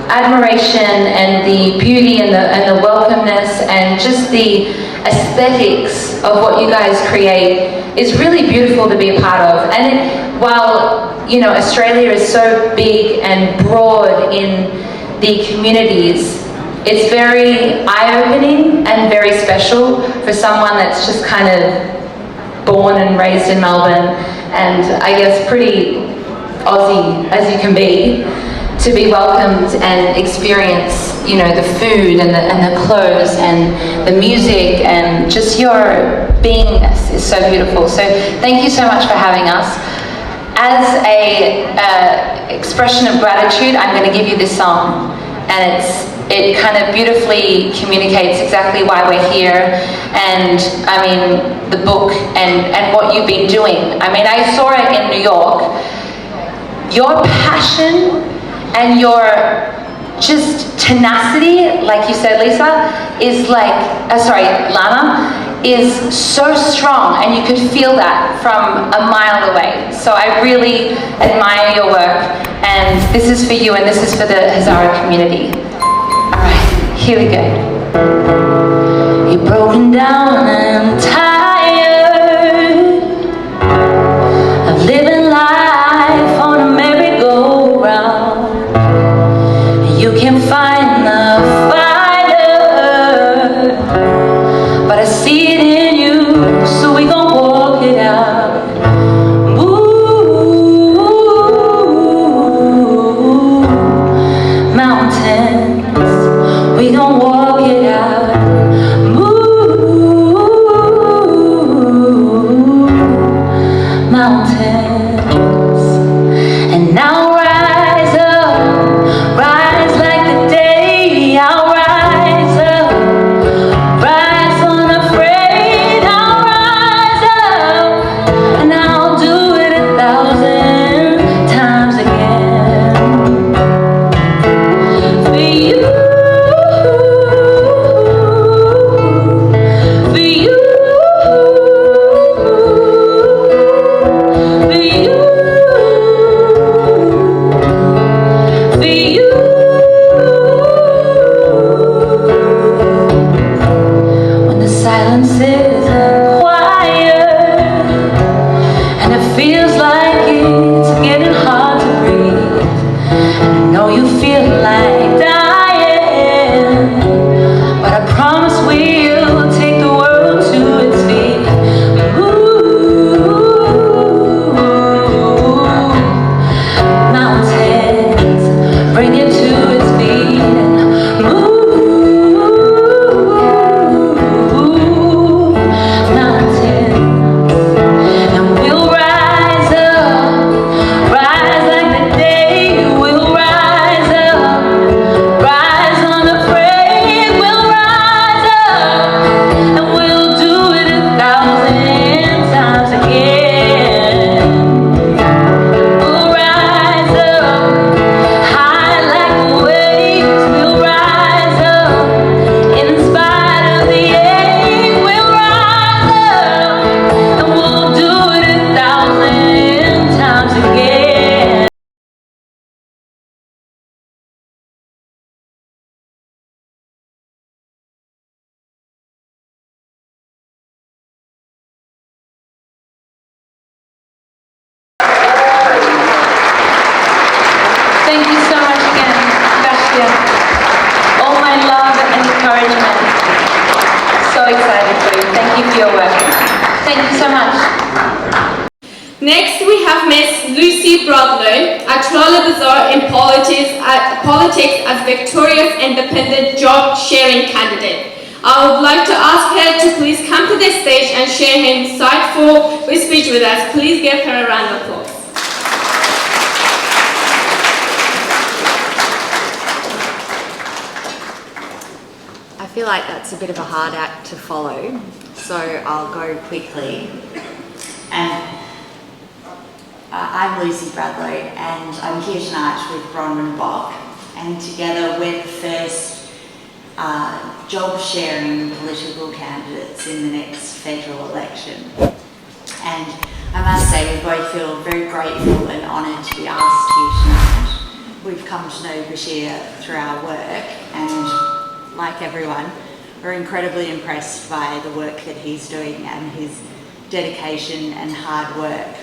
admiration and the beauty and the welcomeness and just the aesthetics of what you guys create is really beautiful to be a part of. And while, you know, Australia is so big and broad in the communities, it's very eye-opening and very special for someone that's just kind of born and raised in Melbourne, and I guess pretty Aussie as you can be. to be welcomed and experience, you know, the food and the clothes and the music and just your beingness is so beautiful. So thank you so much for having us. As a expression of gratitude, I'm going to give you this song, and it kind of beautifully communicates exactly why we're here, and I mean the book and what you've been doing. I mean, I saw it in New York. Your passion and your just tenacity, like you said, Lisa, is like, Lana, is so strong, and you could feel that from a mile away. So I really admire your work, and this is for you, and this is for the Hezare community. All right, here we go. You're broken down and tired of living life on a merry-go-round. You can find the fire, but I see it in you, so we gon' walk it out. Ooh, mountains, we gon' walk it out. Ooh, mountains, and now rise up, rise like the day. I'll rise up, rise unafraid. I'll rise up, and I'll do it 1,000 times again. For you, for you, for you, for you. When the silence is quiet and it feels like it's getting hard to breathe, and I know you feel like dying, but I promise we'll take the world to its feet. Ooh, mountains, bring it to its feet and move. Mountains, and we'll rise up, rise like the day. We'll rise up, rise unafraid. We'll rise up, and we'll do it 1,000 times again. We'll rise up, high like the waves. We'll rise up, in spite of the ache. We'll rise up, and we'll do it 1,000 times again. Thank you so much again, Bashir. All my love and encouragement. So excited for you. Thank you for your work. Thank you so much. Next, we have Miss Lucy Bradlow, a trailblazer in politics as Victoria's Independent Job Sharing Candidate. I would like to ask her to please come to the stage and share her insightful speech with us. Please give her a round of applause. I feel like that's a bit of a hard act to follow, so I'll go quickly. And I'm Lucy Bradlow, and I'm here tonight with Bronwyn Bock, and together we're the first job-sharing political candidates in the next federal election. And I must say we both feel very grateful and honoured to be asked here tonight. We've come to know Bashir through our work, and like everyone, we're incredibly impressed by the work that he's doing and his dedication and hard work.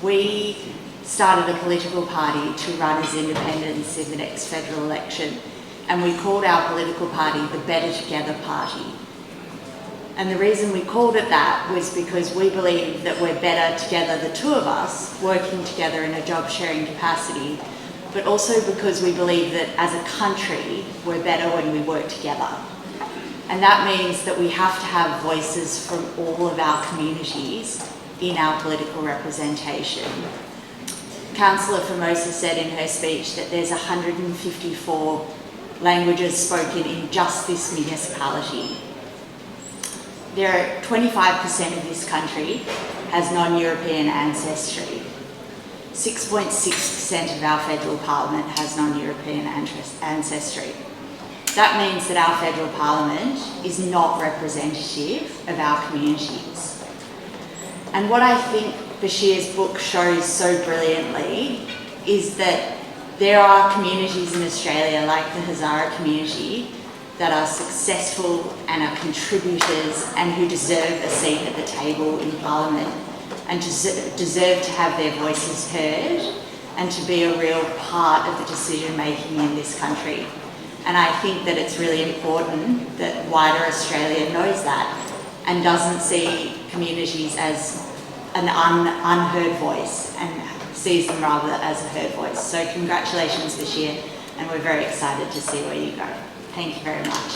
We started a political party to run as independents in the next federal election, and we called our political party the Better Together Party. And the reason we called it that was because we believe that we're better together, the two of us, working together in a job sharing capacity, but also because we believe that as a country, we're better when we work together. And that means that we have to have voices from all of our communities in our political representation. Councillor Formosa said in her speech that there's 154 languages spoken in just this municipality. There are 25% of this country has non-European ancestry. 6.6% of our federal parliament has non-European ancestry. That means that our federal parliament is not representative of our communities. And what I think Bashir's book shows so brilliantly is that there are communities in Australia, like the Hezara community, that are successful and are contributors and who deserve a seat at the table in Parliament and deserve to have their voices heard and to be a real part of the decision making in this country. And I think that it's really important that wider Australia knows that and doesn't see communities as an unheard voice and sees them rather as a heard voice. So congratulations this year, and we're very excited to see where you go. Thank you very much.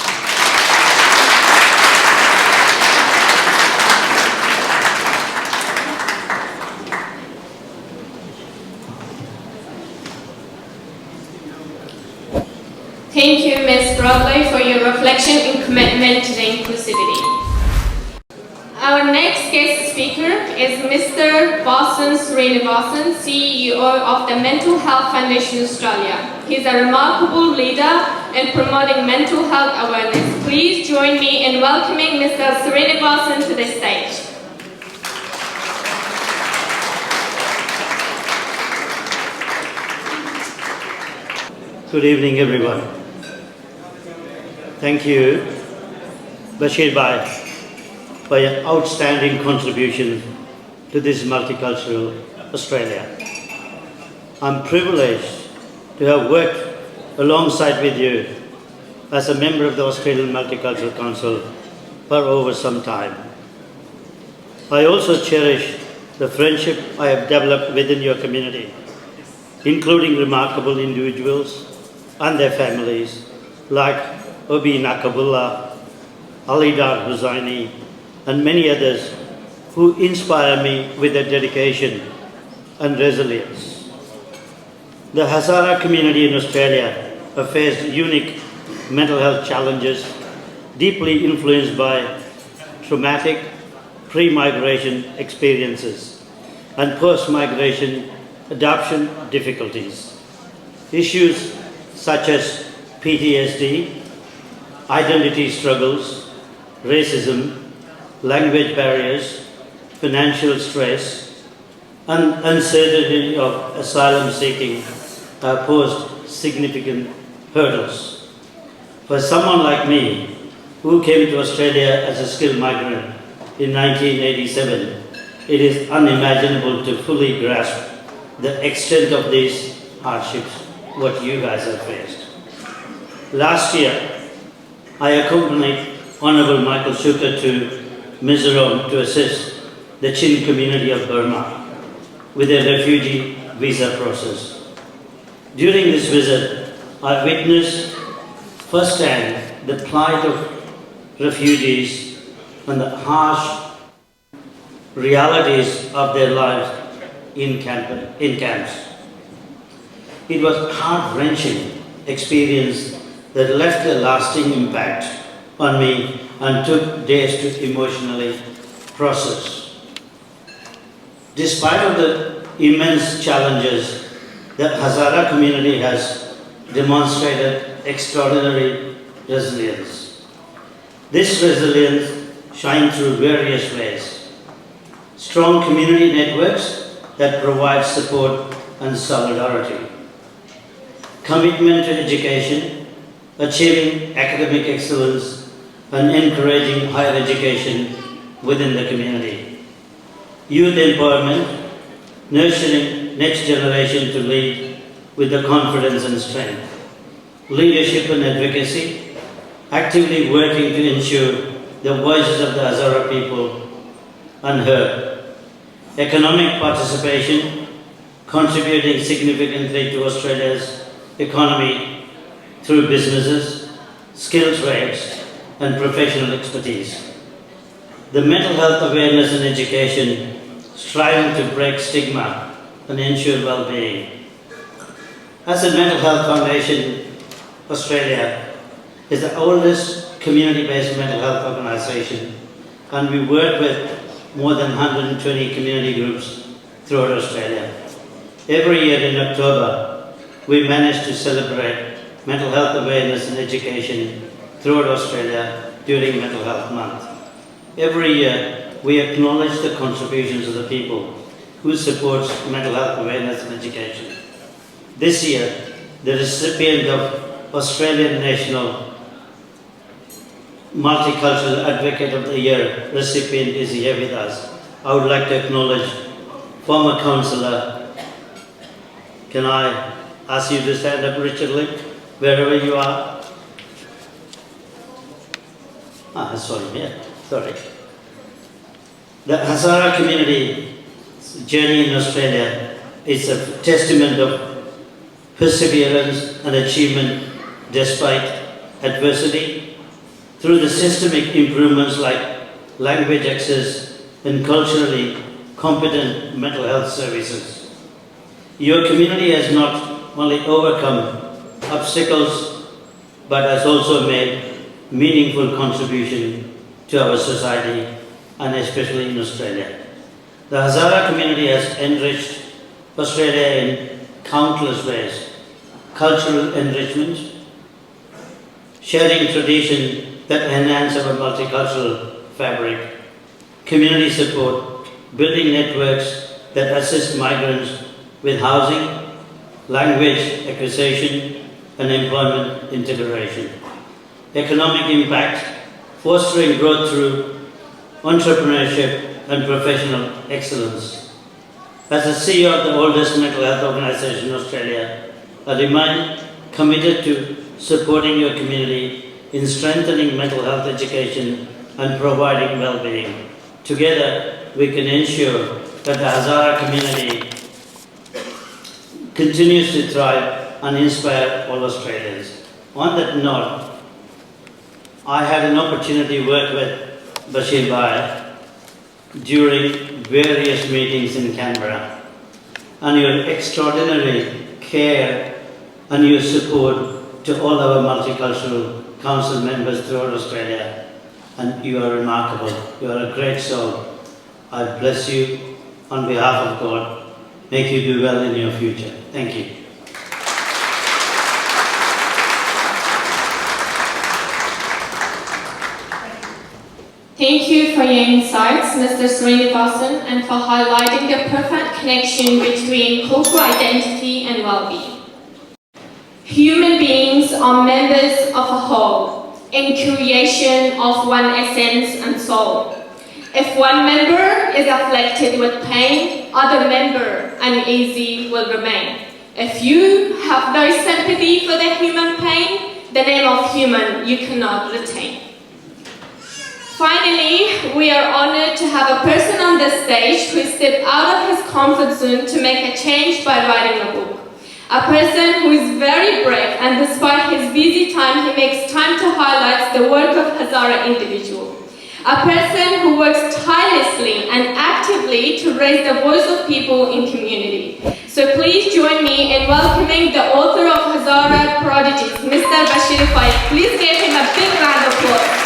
Thank you, Ms. Broadway, for your reflection and commitment to the inclusivity. Our next guest speaker is Mr. Vasan Srinivasan, CEO of the Mental Health Foundation Australia. He's a remarkable leader in promoting mental health awareness. Please join me in welcoming Mr. Srinivasan to the stage. Good evening, everyone. Thank you, Bashir Bhai, for your outstanding contribution to this multicultural Australia. I'm privileged to have worked alongside with you as a member of the Australian Multicultural Council for over some time. I also cherish the friendship I have developed within your community, including remarkable individuals and their families like Obi Nakabullah, Alidar Hussaini, and many others who inspire me with their dedication and resilience. The Hazara community in Australia have faced unique mental health challenges deeply influenced by traumatic pre-migration experiences and post-migration adoption difficulties. Issues such as PTSD, identity struggles, racism, language barriers, financial stress, and uncertainty of asylum seeking have posed significant hurdles. For someone like me, who came to Australia as a skilled migrant in 1987, it is unimaginable to fully grasp the extent of these hardships, what you guys have faced. Last year, I accompanied Honourable Michael Shuker to Mizoram to assist the Chin community of Burma with their refugee visa process. During this visit, I witnessed firsthand the plight of refugees and the harsh realities of their lives in camps. It was a heart-wrenching experience that left a lasting impact on me and took days to emotionally process. Despite of the immense challenges, the Hazara community has demonstrated extraordinary resilience. This resilience shines through various ways. Strong community networks that provide support and solidarity. Commitment to education, achieving academic excellence, and encouraging higher education within the community. Youth empowerment, nurturing next generation to lead with the confidence and strength. Leadership and advocacy, actively working to ensure the voices of the Hazara people unheard. Economic participation, contributing significantly to Australia's economy through businesses, skilled trades, and professional expertise. The mental health awareness and education striving to break stigma and ensure well-being. As a Mental Health Foundation, Australia is the oldest community-based mental health organisation, and we work with more than 120 community groups throughout Australia. Every year in October, we manage to celebrate mental health awareness and education throughout Australia during Mental Health Month. Every year, we acknowledge the contributions of the people who support mental health awareness and education. This year, the recipient of Australian National Multicultural Advocate of the Year recipient is here with us. I would like to acknowledge former councillor. Can I ask you to stand up, Richard Lee, wherever you are? Sorry. The Hezare community journey in Australia is a testament of perseverance and achievement despite adversity through the systemic improvements like language access and culturally competent mental health services. Your community has not only overcome obstacles but has also made meaningful contribution to our society and especially in Australia. The Hezare community has enriched Australia in countless ways. Cultural enrichment, sharing tradition that enhance our multicultural fabric, community support, building networks that assist migrants with housing, language acquisition, and employment integration. Economic impact, fostering growth through entrepreneurship and professional excellence. As the CEO of the oldest mental health organisation in Australia, I remain committed to supporting your community in strengthening mental health education and providing well-being. Together, we can ensure that the Hezare community continues to thrive and inspire all Australians. On that note, I had an opportunity to work with Bashir during various meetings in Canberra, and your extraordinary care and your support to all our multicultural council members throughout Australia, and you are remarkable. You are a great soul. I bless you on behalf of God. Make you do well in your future. Thank you. Thank you for your insights, Mr. Srinivasan, and for highlighting the perfect connection between cultural identity and well-being. Human beings are members of a whole, in creation of one essence and soul. If one member is afflicted with pain, other member uneasy will remain. If you have no sympathy for the human pain, the name of human you cannot retain. Finally, we are honored to have a person on the stage who stepped out of his comfort zone to make a change by writing a book. A person who is very brave, and despite his busy time, he makes time to highlight the work of Hezare individual. A person who works tirelessly and actively to raise the voice of people in community. So please join me in welcoming the author of Hezare Prodigies, Mr. Bashir Faiq. Please give him a big round of applause.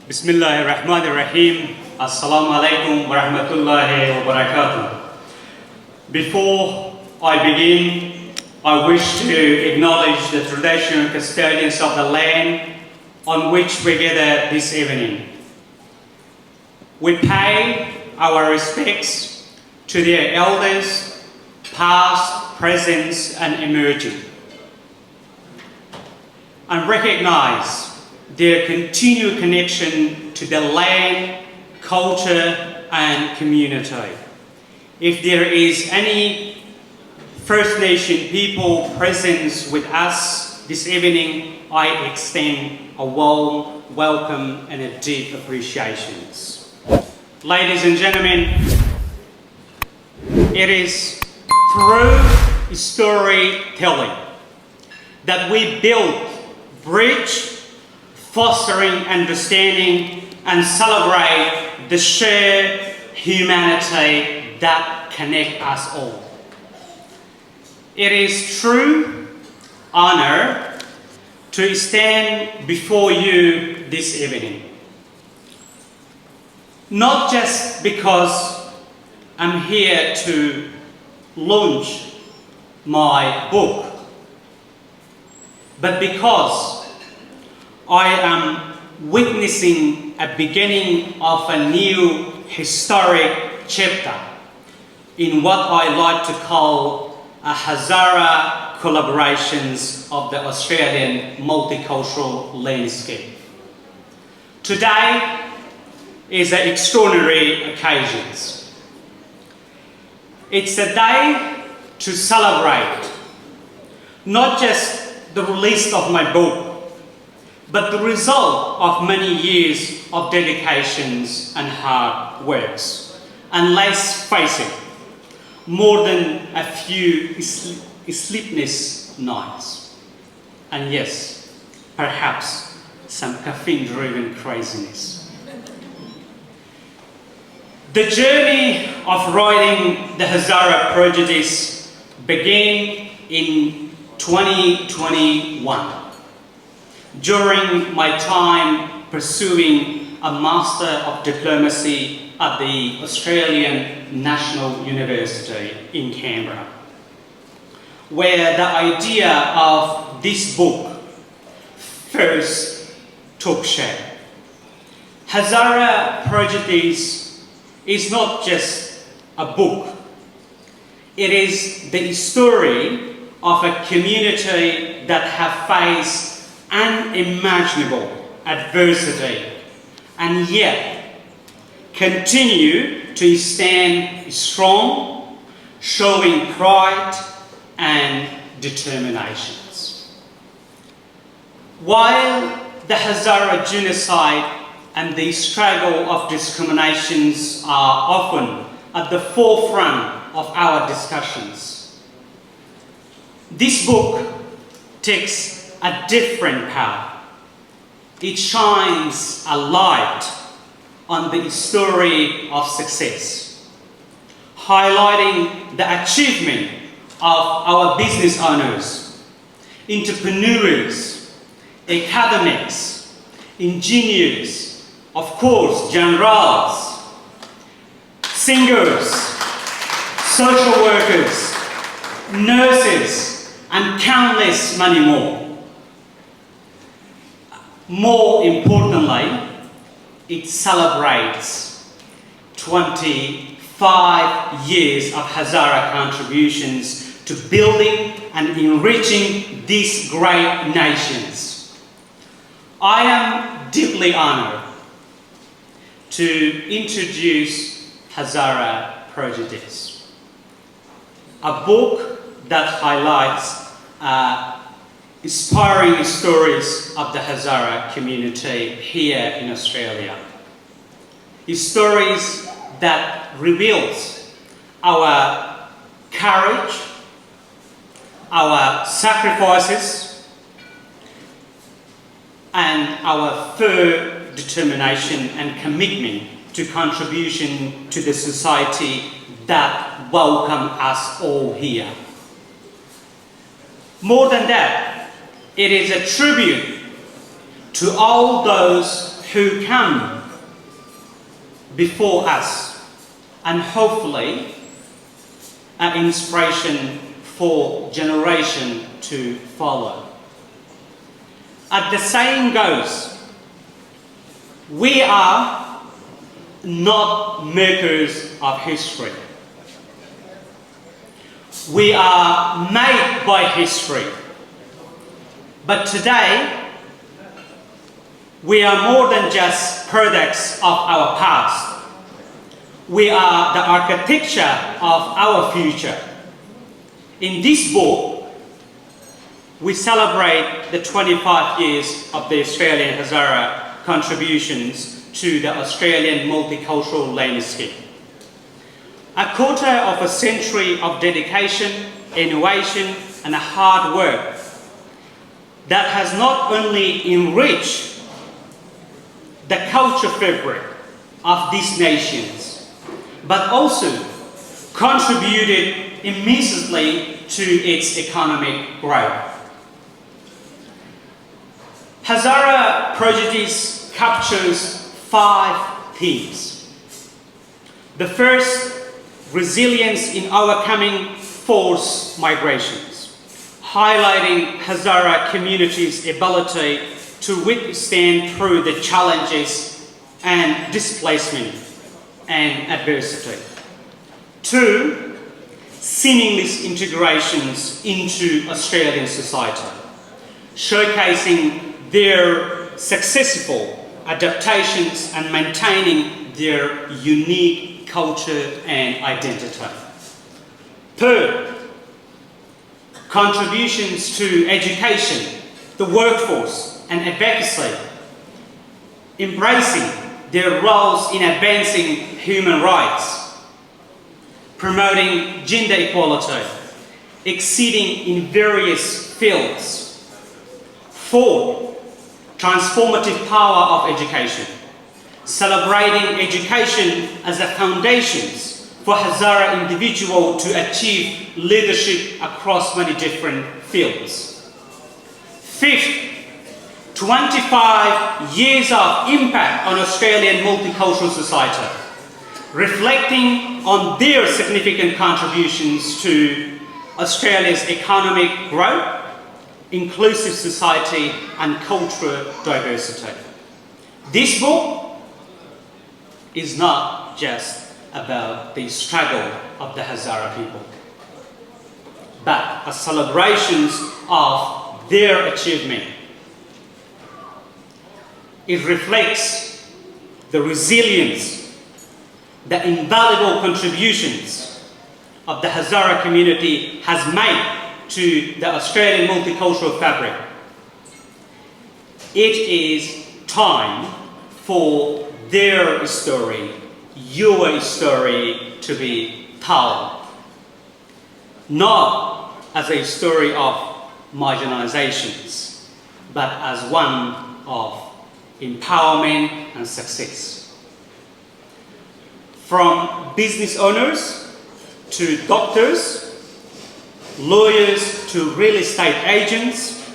Bismillahir Rahmanir Rahim. Assalamu alaikum wa rahmatullahi wa barakatuh. Before I begin, I wish to acknowledge the traditional custodians of the land on which we gather this evening. We pay our respects to their elders, past, present, and emerging, and recognize their continued connection to the land, culture, and community. If there is any First Nation people present with us this evening, I extend a warm welcome and a deep appreciation. Ladies and gentlemen, it is through storytelling that we build, bridge, fostering understanding, and celebrate the shared humanity that connect us all. It is true honor to stand before you this evening. Not just because I'm here to launch my book, but because I am witnessing a beginning of a new historic chapter in what I like to call a Hazara collaborations of the Australian multicultural landscape. Today is an extraordinary occasion. It's a day to celebrate not just the release of my book, but the result of many years of dedications and hard works. And let's face it, more than a few sleepless nights. And yes, perhaps some caffeine-driven craziness. The journey of writing the Hazara Prejudice began in 2021 during my time pursuing a Master of Diplomacy at the Australian National University in Canberra, where the idea of this book first took shape. Hazara Prejudice is not just a book. It is the story of a community that have faced unimaginable adversity and yet continue to stand strong, showing pride and determinations. While the Hazara genocide and the struggle of discriminations are often at the forefront of our discussions, this book takes a different path. It shines a light on the story of success, highlighting the achievement of our business owners, entrepreneurs, academics, engineers, of course, generals, singers, social workers, nurses, and countless many more. More importantly, it celebrates 25 years of Hazara contributions to building and enriching these great nations. I am deeply honored to introduce Hazara Prejudice, a book that highlights inspiring stories of the Hazara community here in Australia. Stories that reveals our courage, our sacrifices, and our firm determination and commitment to contribution to the society that welcome us all here. More than that, it is a tribute to all those who come before us and hopefully an inspiration for generation to follow. As the saying goes, we are not makers of history. We are made by history. But today, We are more than just products of our past. We are the architecture of our future. In this book, we celebrate the 25 years of the Australian Hazara contributions to the Australian multicultural landscape. A quarter of a century of dedication, innovation, and hard work that has not only enriched the culture fabric of these nations, but also contributed immensely to its economic growth. Hazara Prejudice captures 5 themes. The first, resilience in overcoming forced migrations, highlighting Hazara communities' ability to withstand through the challenges and displacement and adversity. 2, seamless integrations into Australian society, showcasing their successful adaptations and maintaining their unique culture and identity. 3rd, contributions to education, the workforce, and advocacy, embracing their roles in advancing human rights, promoting gender equality, exceeding in various fields. 4, transformative power of education, celebrating education as a foundation for Hazara individual to achieve leadership across many different fields. 5th, 25 years of impact on Australian multicultural society, reflecting on their significant contributions to Australia's economic growth, inclusive society, and cultural diversity. This book is not just about the struggle of the Hazara people, but a celebration of their achievement. It reflects the resilience, the invaluable contributions of the Hazara community has made to the Australian multicultural fabric. It is time for their story, your story, to be told. Not as a story of marginalizations, but as one of empowerment and success. From business owners to doctors, lawyers to real estate agents,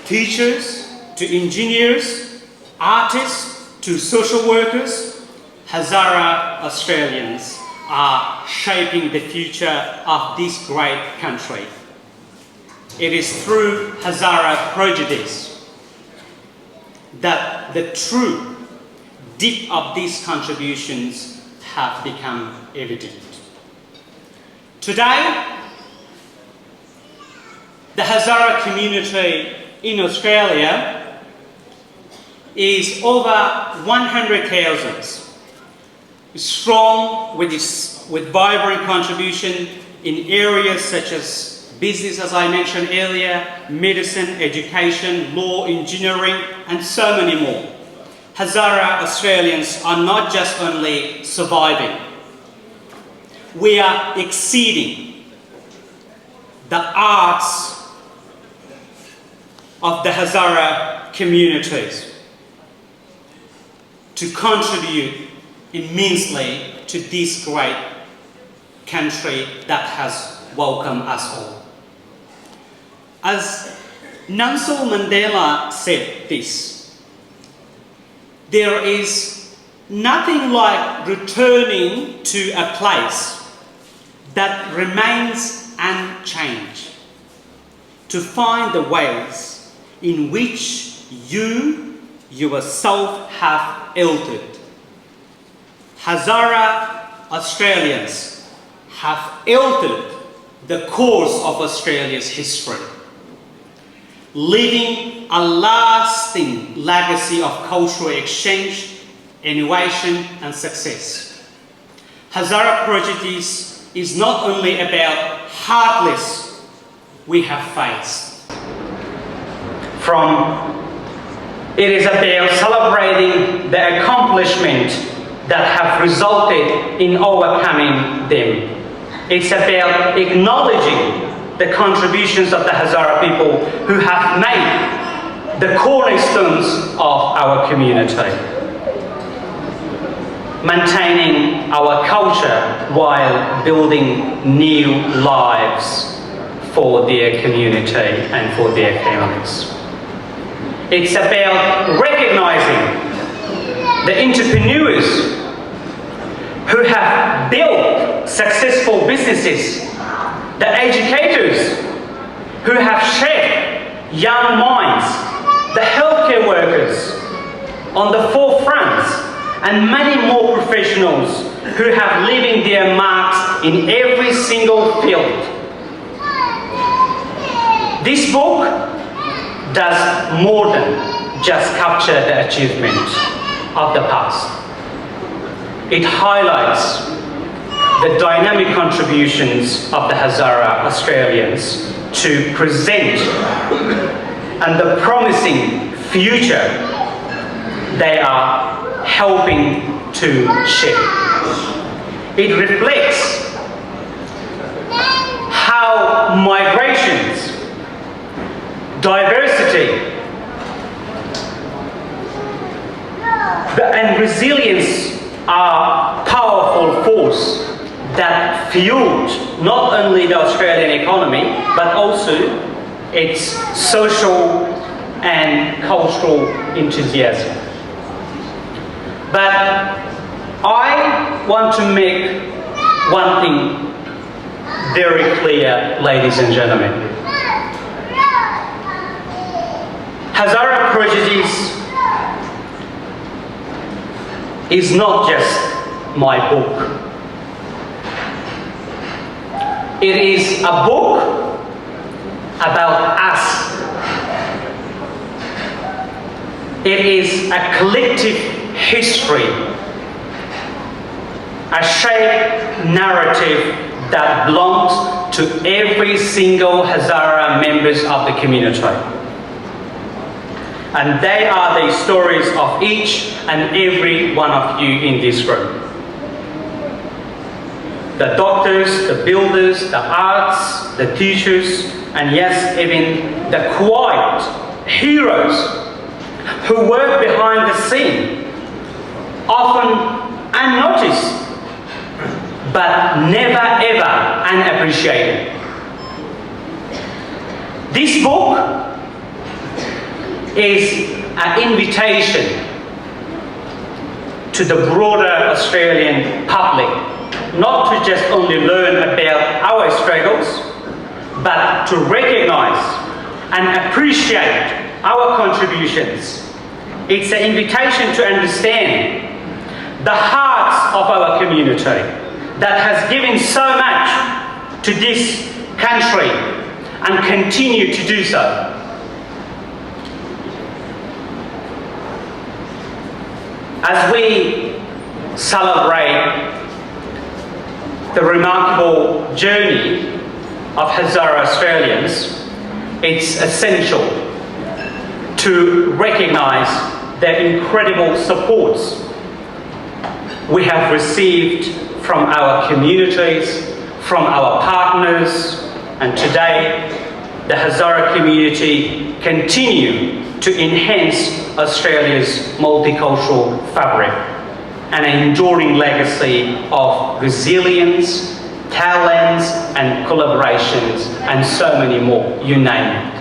teachers to engineers, artists to social workers, Hazara Australians are shaping the future of this great country. It is through Hazara Prejudice that the true depth of these contributions have become evident. Today, the Hazara community in Australia is over 100,000, strong with vibrant contribution in areas such as business, as I mentioned earlier, medicine, education, law, engineering, and so many more. Hazara Australians are not just only surviving, we are exceeding the arts of the Hazara communities to contribute immensely to this great country that has welcomed us all. As Nelson Mandela said this, there is nothing like returning to a place that remains unchanged to find the ways in which you yourself have altered. Hazara Australians have altered the course of Australia's history. leaving a lasting legacy of cultural exchange, innovation and success. Hazara Prejudice is not only about heartless we have faced. It is about celebrating the accomplishment that have resulted in overcoming them. It's about acknowledging the contributions of the Hazara people who have made the cornerstones of our community, maintaining our culture while building new lives for their community and for their families. It's about recognizing the entrepreneurs who have built successful businesses, the educators who have shaped young minds, the healthcare workers on the forefront, and many more professionals who have leaving their marks in every single field. This book does more than just capture the achievement of the past. It highlights the dynamic contributions of the Hazara Australians to present and the promising future they are helping to shape. It reflects how migrations, diversity, and resilience are powerful force that fueled not only the Australian economy but also its social and cultural enthusiasm. But I want to make one thing very clear, ladies and gentlemen. Hazara Prejudice is not just my book. It is a book about us. It is a collective history, a shared narrative that belongs to every single Hazara members of the community. And they are the stories of each and every one of you in this room. The doctors, the builders, the arts, the teachers, and yes, even the quiet heroes who work behind the scene, often unnoticed, but never ever unappreciated. This book is an invitation to the broader Australian public, not to just only learn about our struggles, but to recognise and appreciate our contributions. It's an invitation to understand the hearts of our community that has given so much to this country and continue to do so. As we celebrate the remarkable journey of Hazara Australians, it's essential to recognise the incredible supports we have received from our communities, from our partners, and today the Hazara community continue to enhance Australia's multicultural fabric and an enduring legacy of resilience, talents and collaborations and so many more, you name it.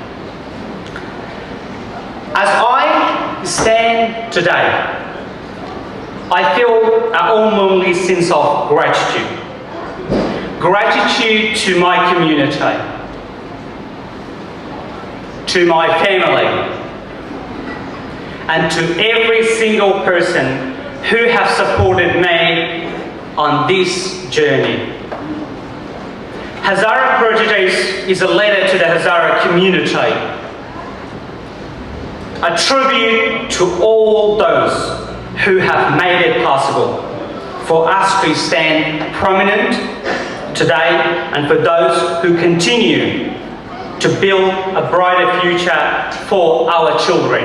As I stand today, I feel an overwhelming sense of gratitude. Gratitude to my community, to my family, and to every single person who has supported me on this journey. Hazara Prejudice is a letter to the Hazara community a tribute to all those who have made it possible for us to stand prominent today and for those who continue to build a brighter future for our children,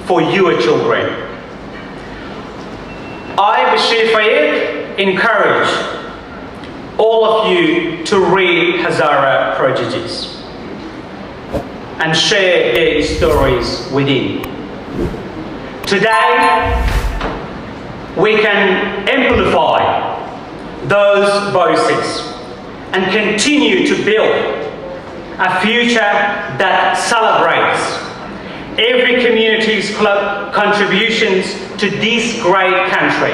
for your children. I, Bashir Faiq, encourage all of you to read Hazara prodigies and share their stories within. Today, we can amplify those voices and continue to build a future that celebrates every community's contributions to this great country.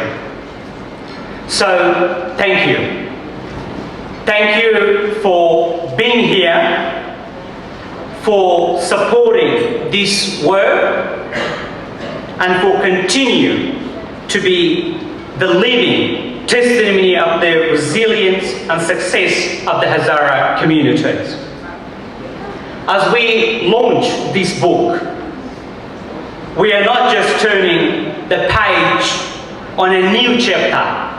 So, thank you. Thank you for being here, for supporting this work, and for continue to be the living testimony of the resilience and success of the Hazara communities. As we launch this book, we are not just turning the page on a new chapter.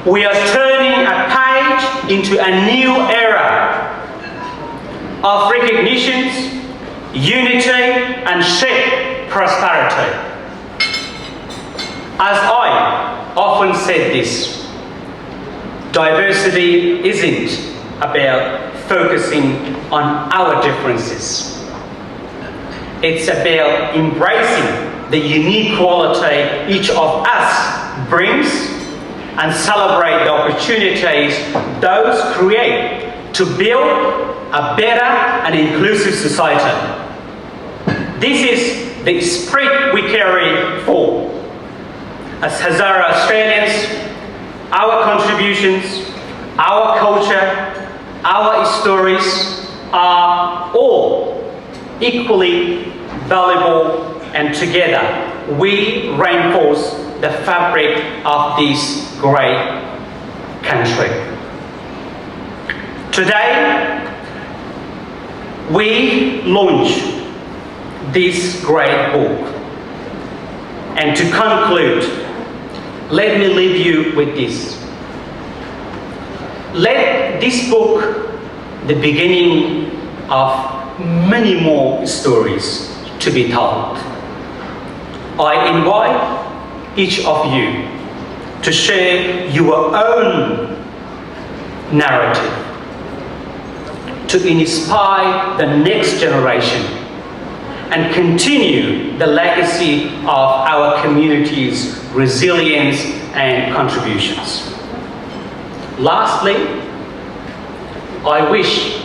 We are turning a page into a new era of recognitions, unity, and shared prosperity. As I often said this, diversity isn't about focusing on our differences. It's about embracing the unique quality each of us brings and celebrate the opportunities those create to build a better and inclusive society. This is the spirit we carry forward. As Hazara Australians, our contributions, our culture, our stories are all equally valuable, and together we reinforce the fabric of this great country. Today, we launch this great book. And to conclude, let me leave you with this. Let this book the beginning of many more stories to be told. I invite each of you to share your own narrative, to inspire the next generation and continue the legacy of our community's resilience and contributions. Lastly, I wish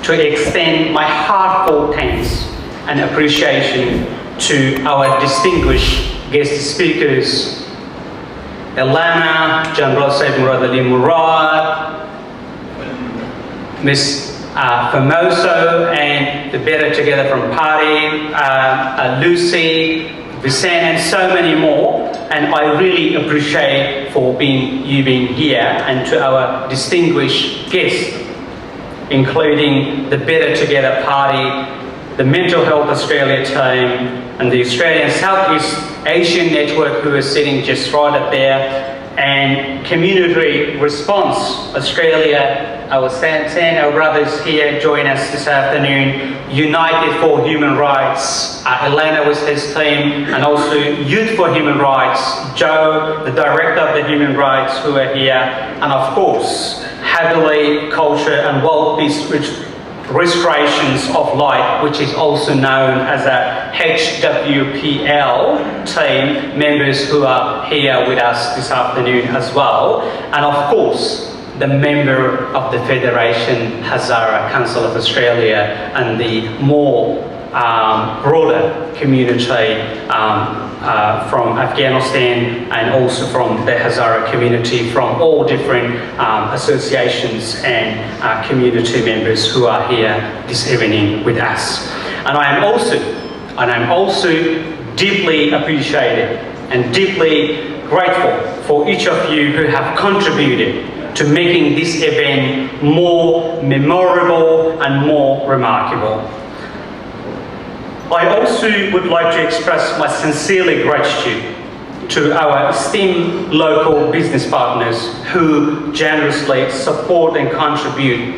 to extend my heartfelt thanks and appreciation to our distinguished guest speakers, Elana, General Said Murad Ali Murad, Ms. Famoso, and the Better Together from Party, Lucy, Vicente, and so many more. And I really appreciate for you being here, and to our distinguished guests, including the Better Together Party, the Mental Health Australia team, and the Australian Southeast Asian Network, who are sitting just right up there, and Community Response Australia, our our brothers here join us this afternoon, United for Human Rights, Elena with his team, and also Youth for Human Rights, Joe, the Director of the Human Rights, who are here, and of course, Hadley Culture and World Peace Restorations of Light, which is also known as a HWPL team, members who are here with us this afternoon as well. And of course, the member of the Federation Hazara Council of Australia and the more broader community from Afghanistan, and also from the Hazara community, from all different associations and community members who are here this evening with us. And I'm also deeply appreciated and deeply grateful for each of you who have contributed to making this event more memorable and more remarkable. I also would like to express my sincerely gratitude to our esteemed local business partners who generously support and contribute,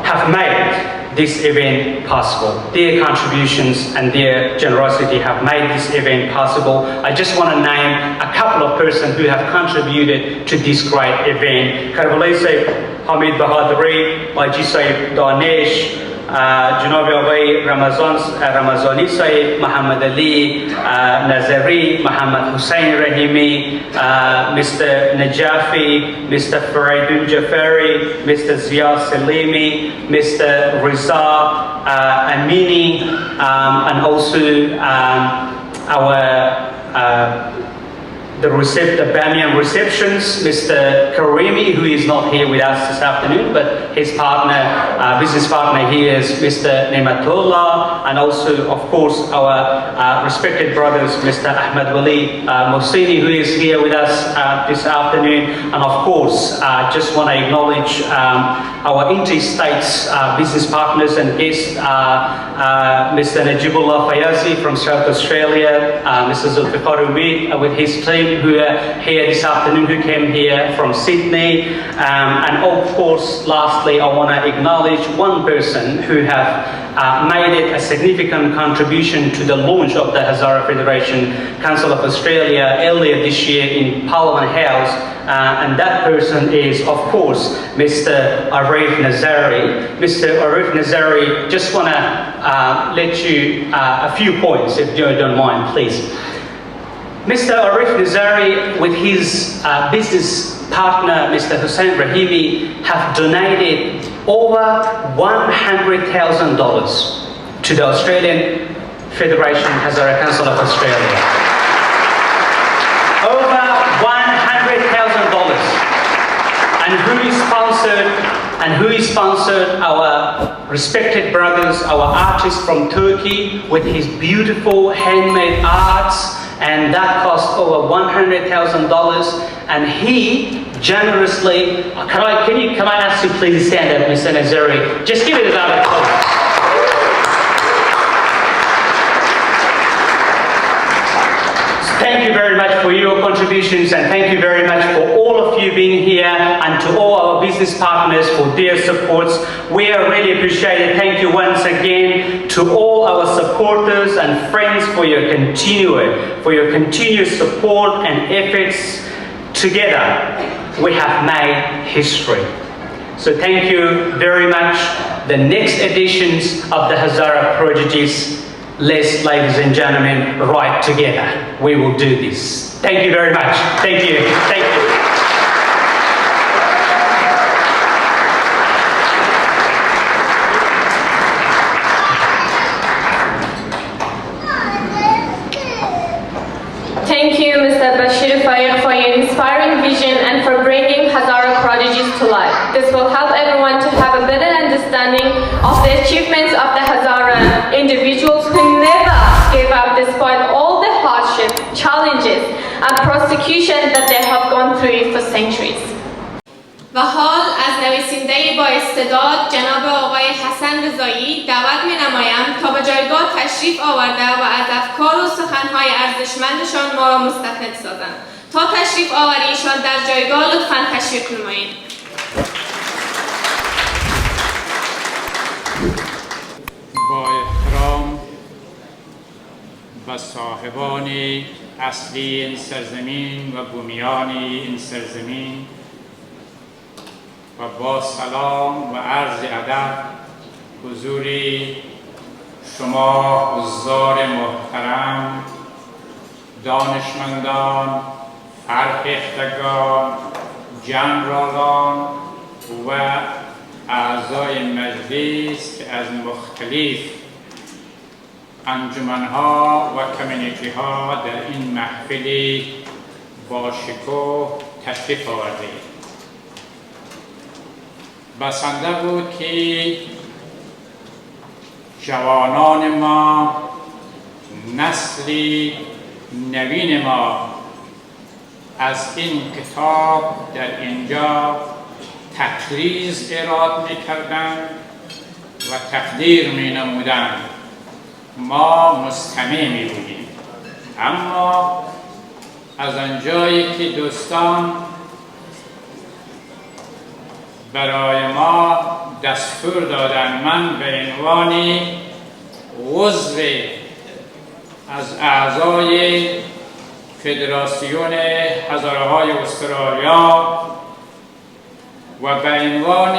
have made this event possible. Their contributions and their generosity have made this event possible. I just want to name a couple of persons who have contributed to this great event. Karbulay Sayyid Hamid Bahadri, Baji Sayyid Danesh, جناب آقای رمضانی سید، محمد علی نظری، محمد حسین رحیمی، Mr. Najafi, Mr. Faridun Jafari, Mr. Zia Salimi, Mr. Riza Amini, and also the Bamiyan receptions, Mr. Karimi, who is not here with us this afternoon, but his partner, business partner here is Mr. Nematullah, and also, of course, our respected brothers, Mr. Ahmed Wali Hussaini, who is here with us this afternoon, and of course, just want to acknowledge our interstate business partners and guests, Mr. Najibullah Fayazi from South Australia, Mr. Zulfiqar Umid with his team, who are here this afternoon, who came here from Sydney. And of course, lastly, I want to acknowledge one person who have made it a significant contribution to the launch of the Hezare Federation Council of Australia earlier this year in Parliament House. And that person is, of course, Mr. Arif Nazari. Mr. Arif Nazari, just want to let you a few points, if you don't mind, please. Mr. Arif Nazari, with his business partner, Mr. Hussein Rahimi, have donated over $100,000 to the Australian Federation Hezare Council of Australia. Over $100,000. And who sponsored our respected brothers, our artist from Turkey, with his beautiful handmade arts, and that cost over $100,000. And he generously, can I ask you please to stand up, Mr. Nazari? Just give it a round of applause. Thank you very much for your contributions, and thank you very much for all of you being here, and to all our business partners for their supports. We are really appreciated. Thank you once again to all our supporters and friends for your continued support and efforts. Together, we have made history. So thank you very much. The next editions of the Hezare Prodigies, let's, ladies and gentlemen, ride together. We will do this. Thank you very much. Thank you. Thank you. Thank you, Mr. Bashir Faiq, for your inspiring vision and for bringing Hezare Prodigies to life. This will help everyone to have a better understanding of the achievements of the Hezare individuals who never gave up despite all the hardships, challenges, and persecution that they have gone through for centuries. و حال از نویسنده با استعداد جناب آقای حسن رضایی دعوت می‌نمایم تا به جایگاه تشریف آورده و از افکار و سخن‌های ارزشمندشان ما را مستفید سازند. تا تشریف آوریشان در جایگاه لطفاً تشریف نمایید. با احترام و صاحبان اصلی این سرزمین و بومیان این سرزمین و با سلام و عرض ادب حضور شما حضار محترم، دانشمندان، فرهیختگان، جنرالان و اعضای مجلس که از مختلف انجمنها و کمیونیتی‌ها در این محفلی با شکوه تشریف آوردید. بسنده بود که جوانان ما، نسل نوین ما از این کتاب در اینجا تقریض ایراد می‌کردند و تقدیر می‌نمودند ما مستمع می بودیم. اما از آنجایی که دوستان برای ما دستور دادن، من به عنوان عضو از اعضای فدراسیون هزاره های استرالیا و به عنوان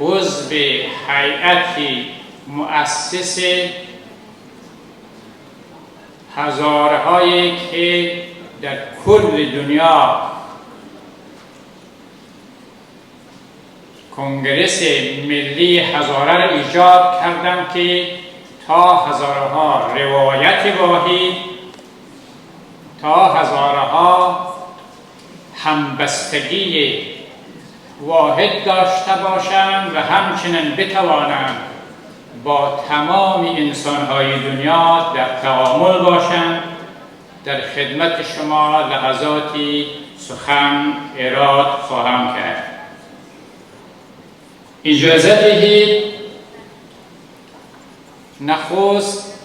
عضو هیئت مؤسس هزاره هایی که در کل دنیا کنگرس ملی هزاره را ایجاد کردم که تا هزاره ها روایت واحد، تا هزاره ها همبستگی واحد داشته باشند و همچنین بتوانند با تمام انسان‌های دنیا در تعامل باشند. در خدمت شما لحظاتی سخن ارائه خواهم کرد. اجازه دهید نخست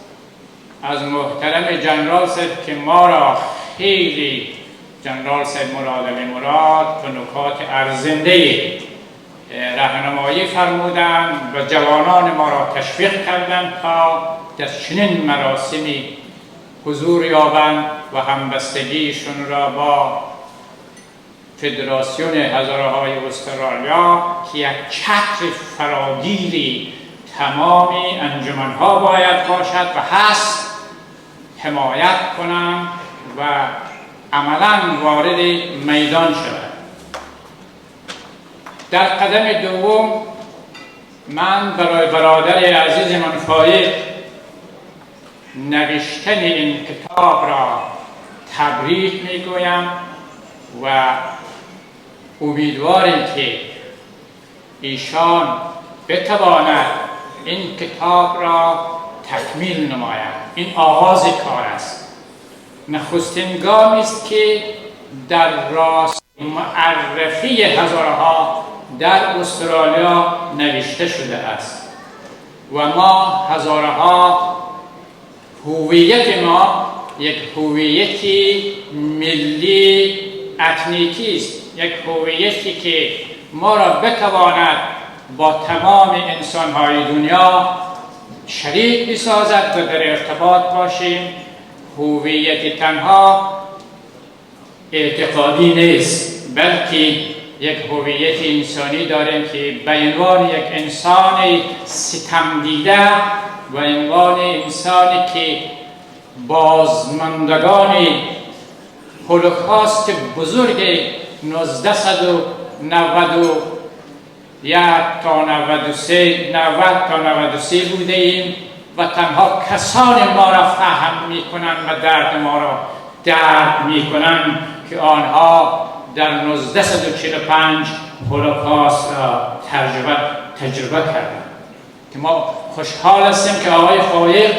از محترم جنرال صاحب که ما را خیلی، جنرال صاحب مراد و نکات ارزنده راهنمایی فرمودند و جوانان ما را تشویق کردند تا در چنین مراسمی حضور یابند و همبستگیشون را با فدراسیون هزاره های استرالیا که یک چتر فراگیری تمام انجمنها باید باشد و هست حمایت کنند و عملاً وارد میدان شود. در قدم دوم من برای برادر عزیز من فائیق نوشتن این کتاب را تبریک میگویم و امیدوارم که ایشان بتواند این کتاب را تکمیل نماید. این آغاز کار است. نخستین گامی است که در راست معرفی هزاره ها در استرالیا نوشته شده است و ما هزاره ها هویت ما یک هویت ملی اتنیکی است، یک هویتی که ما را بتواند با تمام انسان‌های دنیا شریک بسازد و در ارتباط باشیم. هویت تنها اعتقادی نیست، بلکه یک هویت انسانی داریم که به عنوان یک انسان ستم دیده و عنوان انسانی که بازماندگان هولوکاست بزرگ 1991 تا 93 بوده ایم و تنها کسان ما را فهم می کنند و درد ما را درک می کنند که آنها در 1945 هولوکاست را تجربه کردند. که ما خوشحال هستیم که آقای فائیق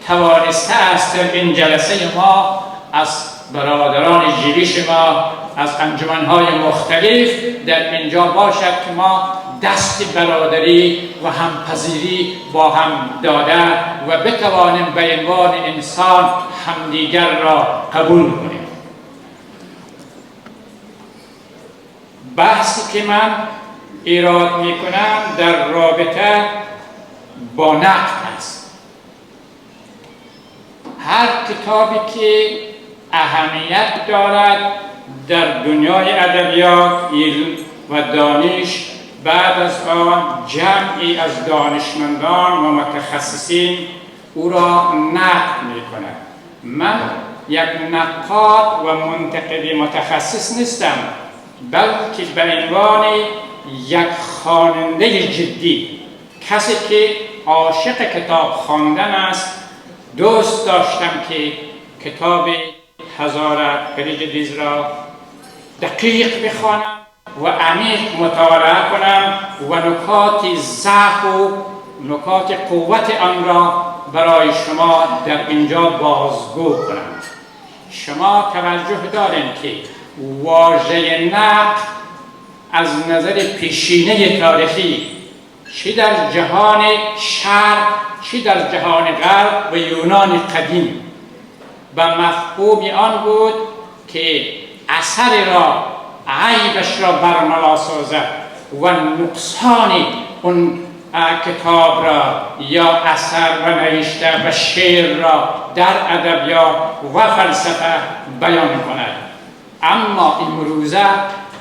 توانسته است در این جلسه ما از برادران جیلی ما از انجمن‌های مختلف در اینجا باشد که ما دست برادری و همپذیری با هم داده و بتوانیم به عنوان انسان همدیگر را قبول کنیم. بحثی که من ایراد میکنم در رابطه با نقد است. هر کتابی که اهمیت دارد در دنیای ادبیات، علم و دانش بعد از آن جمعی از دانشمندان و متخصصین او را نقد می‌کنند. من یک نقاد و منتقد متخصص نیستم، بلکه به عنوان یک خواننده جدی، کسی که عاشق کتاب خواندن است، دوست داشتم که کتاب هزاره پریجدیز را دقیق بخوانم و عمیق مطالعه کنم و نکات ضعف و نکات قوت آن را برای شما در اینجا بازگو کنم. شما توجه دارین که واژه نقد از نظر پیشینه تاریخی چی در جهان شرق چی در جهان غرب و یونان قدیم، و مفهوم آن بود که اثر را عیبش را برملا سازد و نقصان اون کتاب را یا اثر و نوشته و شعر را در ادبیات و فلسفه بیان کند. اما امروزه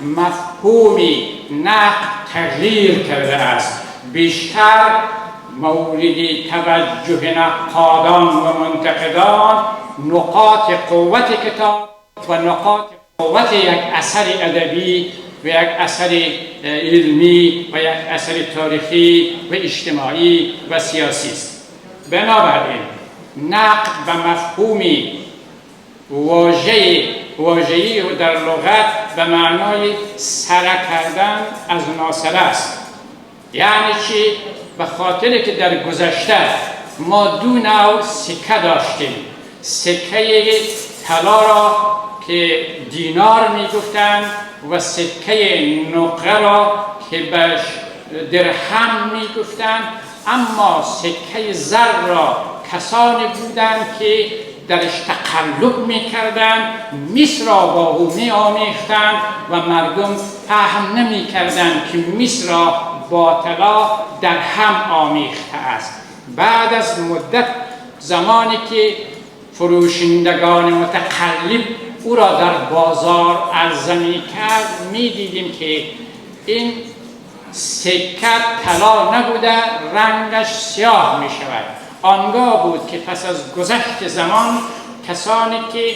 مفهومی نقد تغییر کرده است. بیشتر مورد توجه نقادان و منتقدان نقاط قوت کتاب و نقاط قوت یک اثر ادبی و یک اثر علمی و یک اثر تاریخی و اجتماعی و سیاسی است. بنابراین نقد و مفهومی واژه‌ای و در لغت به معنای سره کردن از ناصره است. یعنی چی؟ به خاطر که در گذشته ما دو نوع سکه داشتیم. سکه طلا را که دینار می گفتند و سکه نقره را که به درهم می گفتند. اما سکه زر را کسانی بودند که درش تقلب می کردند، مصر را با او می آمیختند و مردم فهم نمی کردند که مصر را با طلا در هم آمیخته است. بعد از مدت زمانی که فروشندگان متقلب او را در بازار عرضه می کرد، می دیدیم که این سکه طلا نبوده، رنگش سیاه می شود. آنگاه بود که پس از گذشت زمان کسانی که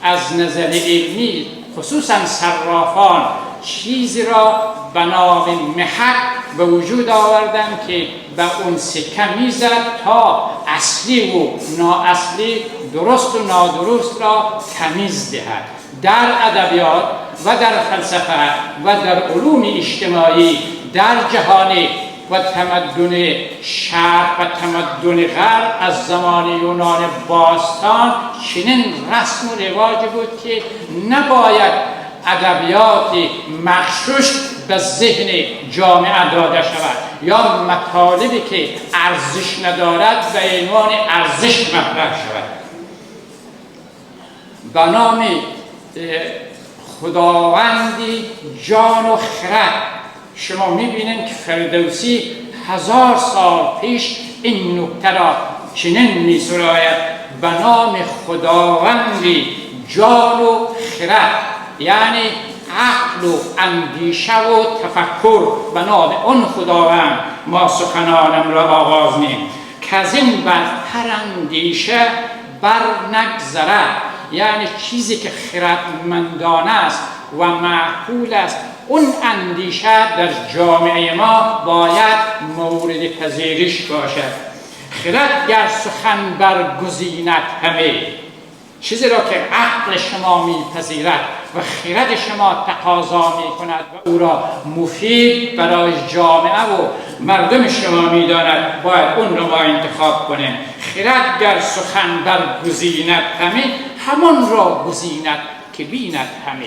از نظر علمی خصوصا صرافان چیزی را به نام محک به وجود آوردند که به اون سکه میزد تا اصلی و نااصلی، درست و نادرست را تمیز دهد. در ادبیات و در فلسفه و در علوم اجتماعی در جهان و تمدن شرق و تمدن غرب از زمان یونان باستان چنین رسم و رواج بود که نباید ادبیات مغشوش به ذهن جامعه داده شود یا مطالبی که ارزش ندارد به عنوان ارزش مطرح شود. به نام خداوندی جان و خرد شما میبینید که فردوسی 1000 سال پیش این نکته را چنین می‌سراید: به نام خداوندی جان و خرد، یعنی عقل و اندیشه و تفکر. به نام اون خداوند ما سخنانم را آغاز نیم که از این بر هر اندیشه بر نگذرد، یعنی چیزی که خردمندانه است و معقول است، اون اندیشه در جامعه ما باید مورد پذیرش باشد. خرد گر سخن برگزیند همه، چیزی را که عقل شما میپذیرد و خرد شما تقاضا میکند و او را مفید برای جامعه و مردم شما میداند، باید اون را ما انتخاب کنیم. خرد گر سخن برگزیند همه، همان را گزیند که بیند همه.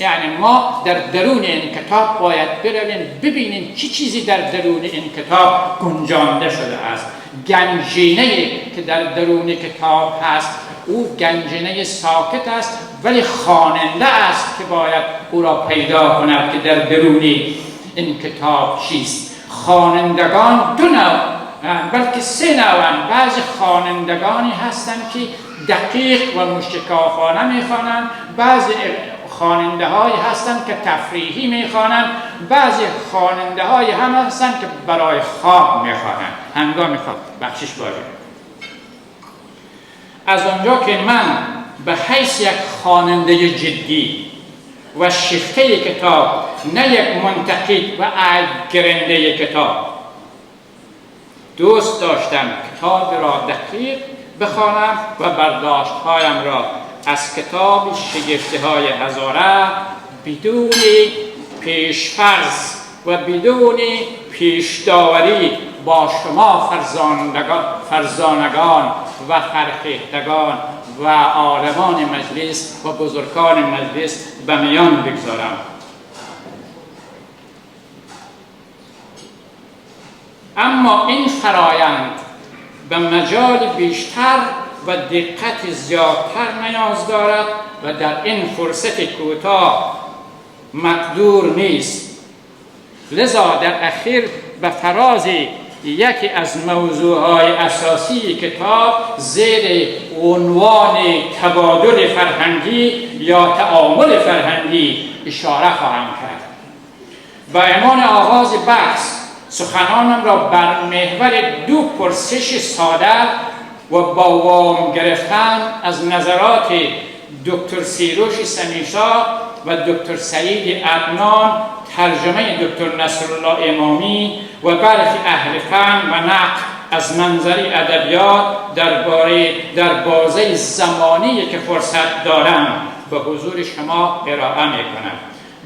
یعنی ما در درون این کتاب باید برویم ببینیم چی چیزی در درون این کتاب گنجانده شده است. گنجینه که در درون کتاب هست او گنجینه ساکت است، ولی خواننده است که باید او را پیدا کند که در درون این کتاب چیست. خوانندگان دو نوع بلکه 3 نوعند. بعضی خوانندگانی هستند که دقیق و مشکافانه میخوانند، بعضی خواننده هایی هستند که تفریحی میخوانند، بعضی خواننده هایی هم هستند که برای خواب میخوانند، هنگام خواب. بخشش باشه. از آنجا که من به حیث یک خواننده جدی و شیفته کتاب، نه یک منتقد و عیب‌گرنده کتاب، دوست داشتم کتاب را دقیق بخوانم و برداشت‌هایم را از کتاب شگفتی های هزاره بدون پیشفرض و بدون پیشداوری با شما فرزانگان و فرخیختگان و عالمان مجلس و بزرگان مجلس به میان بگذارم. اما این فرایند به مجال بیشتر و دقت زیادتر نیاز دارد و در این فرصت کوتاه مقدور نیست. لذا در اخیر به فراز یکی از موضوعهای اساسی کتاب زیر عنوان تبادل فرهنگی یا تعامل فرهنگی اشاره خواهم کرد. با عنوان آغاز بحث سخنانم را بر محور دو پرسش ساده و با وام گرفتن از نظرات دکتر سیروش سمیشا و دکتر سعید عدنان، ترجمه دکتر نصرالله امامی و برخی اهل فن و نقد از منظر ادبیات در بازه زمانی که فرصت دارم به حضور شما ارائه میکنم.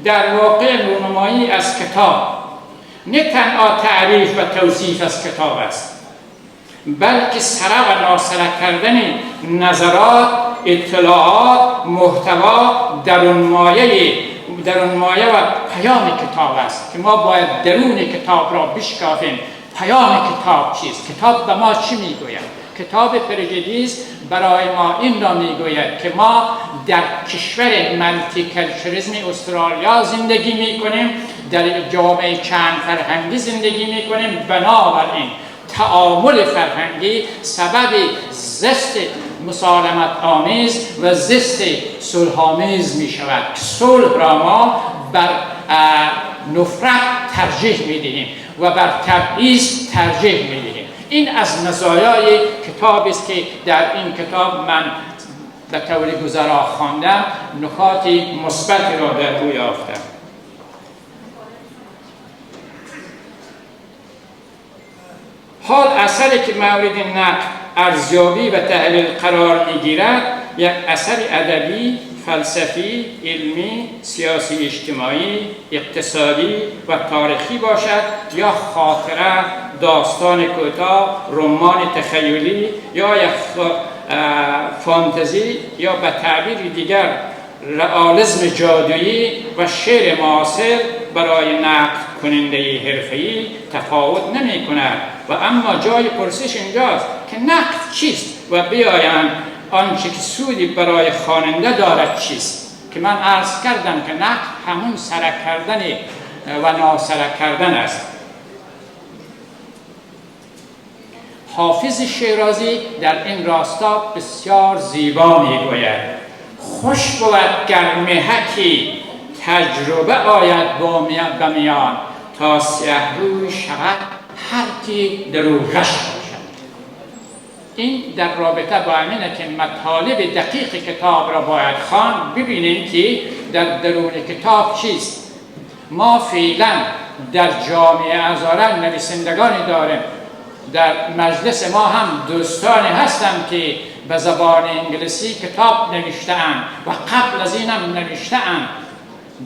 در واقع رونمائی از کتاب نه تنها تعریف و توصیف از کتاب است، بلکه سره و ناسره کردن نظرات، اطلاعات، محتوا، درون مایه و پیام کتاب است که ما باید درون کتاب را بشکافیم. پیام کتاب چیست؟ کتاب به ما چی میگوید؟ کتاب پرژدیس برای ما این را میگوید که ما در کشور ملتی کلچریسم استرالیا زندگی میکنیم، در جامعه چند فرهنگی زندگی میکنیم. بنابراین تعامل فرهنگی سبب زست مسالمت آمیز و زست صلح آمیز می شود. صلح را ما بر نفرت ترجیح می دهیم و بر تبعیض ترجیح می دهیم. این از مزایای کتابی است که در این کتاب من به طور گذرا خواندم، نکات مثبتی را در او یافتم. حال اثری که مورد نقد، ارزیابی و تحلیل قرار میگیرد یک اثر ادبی، فلسفی، علمی، سیاسی، اجتماعی، اقتصادی و تاریخی باشد یا خاطره، داستان کوتاه، رمان تخیلی یا یک فانتزی یا به تعبیر دیگر رئالیسم جادویی و شعر معاصر برای نقد کننده حرفه‌ای تفاوت نمی کند. و اما جای پرسش اینجاست که نقد چیست و بیایند آنچه که سودی برای خواننده دارد چیست. که من عرض کردم که نقد همون سره کردن و ناسره کردن است. حافظ شیرازی در این راستا بسیار زیبا میگوید: خوش بود گر محکی تجربه آید به میان، تا سیه روی شود هر کی در او غش باشد. این در رابطه با همینه که مطالب دقیق کتاب را باید خواند. ببینیم که در درون کتاب چیست. ما فعلا در جامعه هزاره نویسندگانی داریم. در مجلس ما هم دوستانی هستند که به زبان انگلیسی کتاب نوشته‌اند و قبل از این هم نوشته‌اند.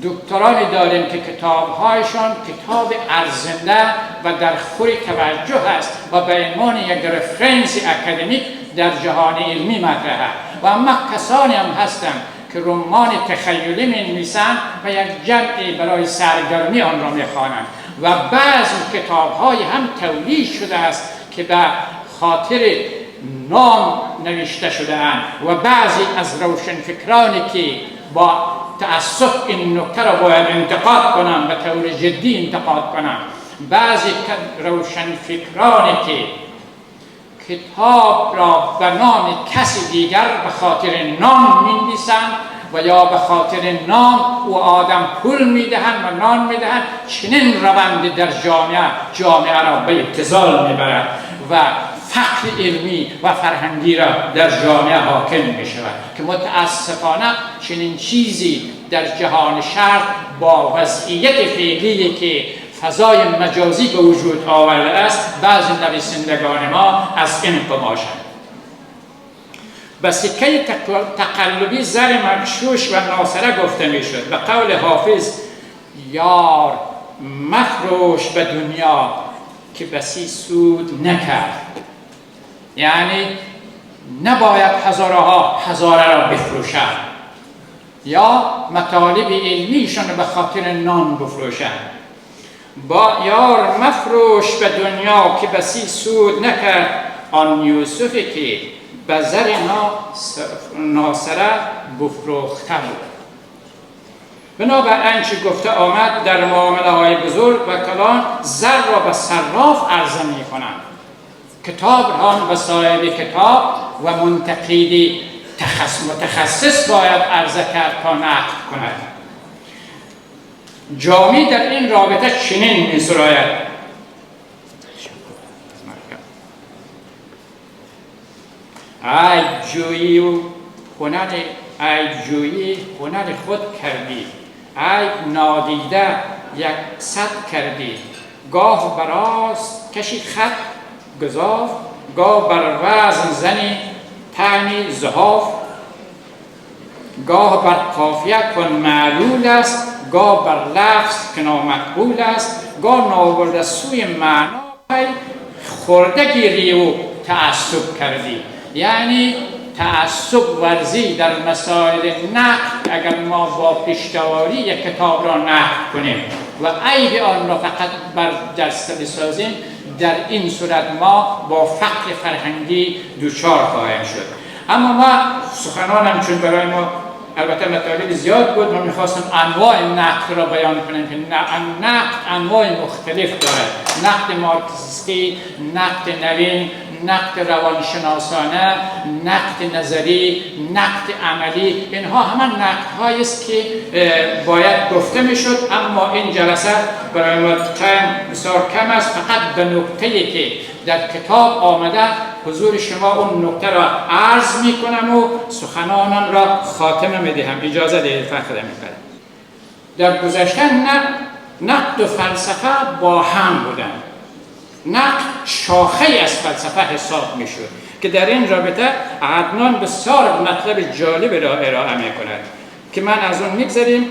دکترانی داریم که کتاب‌هایشان کتاب ارزنده و در خور توجه است و به عنوان یک رفرنس اکادمیک در جهان علمی مطرحه. و اما کسانی هم هستند که رمان تخیلی می‌نویسند و یک جمعی برای سرگرمی آن را می‌خوانند. و بعضی کتاب‌های هم تولید شده است که به خاطر نام نوشته شده اند و بعضی از روشنفکرانی که با تأسف این نکته را باید انتقاد کنم، به طور جدی انتقاد کنم، بعضی روشنفکرانی که کتاب را به نام کسی دیگر به خاطر نام می‌نویسند و یا به خاطر نام و آدم پول میدهند و نام میدهند، چنین روند در جامعه را به ابتذال میبرد و فقر علمی و فرهنگی را در جامعه حاکم می شود که متاسفانه چنین چیزی در جهان شرق با وضعیت فعلی که فضای مجازی به وجود آورده است بعضی نویسندگان ما از این قماشند. به سکه تقلبی زر مغشوش و ناسره گفته می شد. به قول حافظ: یار مفروش به دنیا که بسی سود نکرد. یعنی نباید هزاره را بفروشند یا مطالب علمیشان به خاطر نان بفروشند. با یار مفروش به دنیا که بسی سود نکرد آن یوسفی که به زر ناصره بفروخته بود. بنابر آنچه گفته آمد در معامله های بزرگ و کلان زر را به صراف عرضه می کنند. کتاب هم به صاحب کتاب و منتقدی متخصص باید عرضه کرد تا نقد کند. جامی در این رابطه چنین می سراید: ای جویی هنر خود کردی، ای نادیده یک صد کردی، گاه براست کشی خط گذاف، گاه بر وزن زنی تعنی زهاف، گاه بر قافیه کن معلول است، گاه بر لفظ که نامقبول است، گاه ناورده سوی معنا پی خورده گیری و تعصب کردی. یعنی تعصب ورزی در مسائل نقد، اگر ما با پیشتواری یک کتاب را نقد کنیم و عیب آن را فقط بر جسته بسازیم، در این صورت ما با فقر فرهنگی دچار خواهیم شد. اما ما سخنانم چون برای ما البته مطالب زیاد بود، من میخواستم انواع نقد را بیان کنم که نقد انواع مختلف دارد: نقد مارکسیستی، نقد نوین، نقد روانشناسانه، نقد نظری، نقد عملی. اینها همه نقدهایی است که باید گفته میشد، اما این جلسه برای ما تایم بسیار کم است. فقط به نکته‌ای که در کتاب آمده حضور شما اون نکته را عرض میکنم و سخنانم را خاتمه میدهم. اجازه دهید فقره میکنم. در گذشته نقد و فلسفه با هم بودند. نقد شاخه از فلسفه حساب میشد که در این رابطه عدنان بسیار مطلب جالب را ارائه میکند که من از اون میگذریم.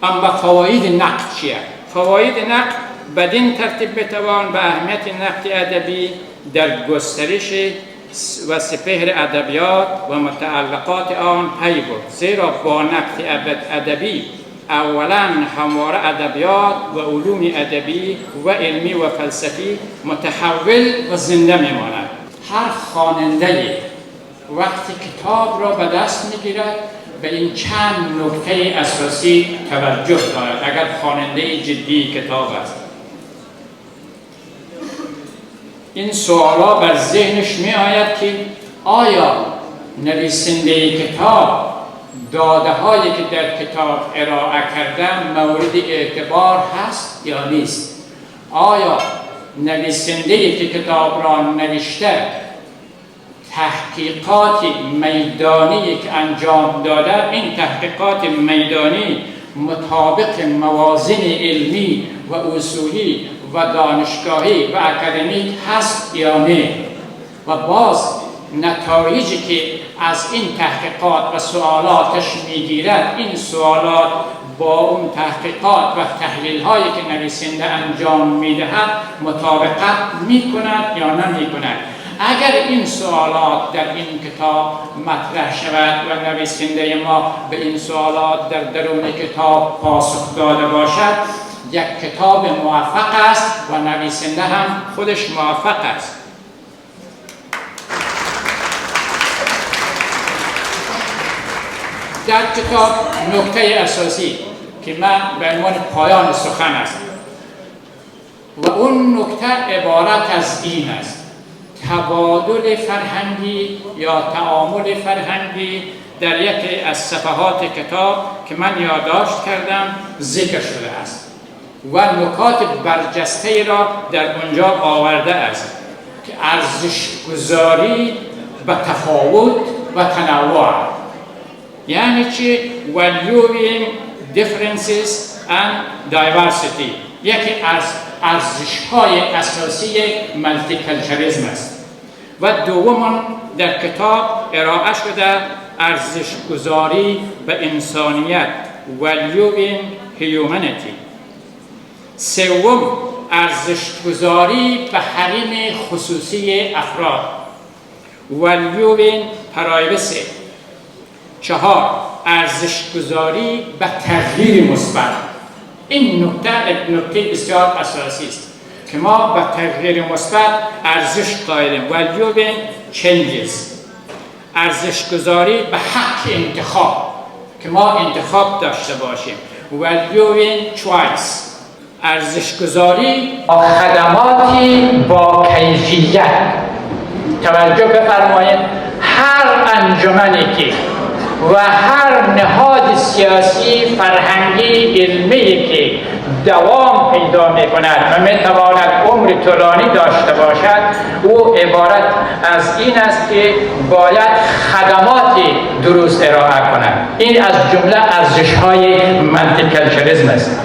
اما فواید نقد چیه؟ فواید نقد بدین ترتیب بتوان به اهمیت نقد ادبی در گسترش و سپهر ادبیات و متعلقات آن پی برد، زیرا با نقد ادبی اولا همواره ادبیات و علوم ادبی و علمی و فلسفی متحول و زنده میماند. هر خواننده وقتی کتاب را به دست میگیرد به این چند نکته اساسی توجه دارد اگر خواننده جدی کتاب است. این سوالا بر ذهنش می آید که آیا نویسنده کتاب داده هایی که در کتاب ارائه کرده مورد اعتبار هست یا نیست؟ آیا نویسنده که کتاب را نوشته تحقیقات میدانی که انجام داده، این تحقیقات میدانی مطابق موازین علمی و اصولی و دانشگاهی و اکادمیک هست یا نه؟ و باز نتایجی که از این تحقیقات و سوالاتش میگیرد، این سوالات با اون تحقیقات و تحلیل هایی که نویسنده انجام میدهد مطابقت میکند یا نمیکند. اگر این سوالات در این کتاب مطرح شود و نویسنده ما به این سوالات در درون کتاب پاسخ داده باشد، یک کتاب موفق است و نویسنده هم خودش موفق است. در کتاب نکته اساسی که من به عنوان پایان سخن است و اون نکته عبارت از این است: تبادل فرهنگی یا تعامل فرهنگی در یکی از صفحات کتاب که من یادداشت کردم ذکر شده است و نکات برجسته را در اونجا آورده است که ارزش گذاری به تفاوت و تنوع، یعنی چی؟ valuing differences and diversity، یکی از ارزش‌های اساسی ملتیکلچرالیسم است. و دوم در کتاب ارائه شده ارزش‌گذاری به انسانیت، valuing humanity. سوم ارزش‌گذاری به حریم خصوصی افراد، valuing privacy. چهار ارزش‌گذاری به تغییر مثبت، این نکته بسیار اساسی است که ما با تغییر مثبت ارزش قائلیم. valuing changes، ارزش گذاری به حق انتخاب، که ما انتخاب داشته باشیم. valuing choice، ارزش گذاری خدماتی با کیفیت. توجه بفرمایید، هر انجمنی که و هر نهاد سیاسی، فرهنگی، علمی که دوام پیدا می کند و می تواند عمر طولانی داشته باشد، او عبارت از این است که باید خدمات درست ارائه کند. این از جمله ارزش‌های مالتیکلچرالیسم است.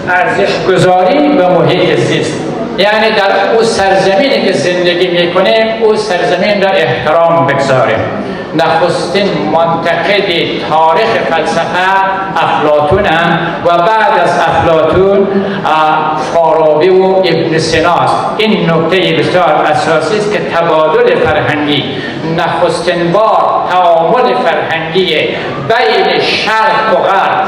ارزش گذاری به محیط زیست، یعنی در او سرزمینی که زندگی میکنیم او سرزمین را احترام بگذاریم. نخستین منتقد تاریخ فلسفه افلاطون و بعد از افلاطون فارابی و ابن سینا است. این نکته بسیار اساسی است که تبادل فرهنگی، نخستین بار تعامل فرهنگی بین شرق و غرب،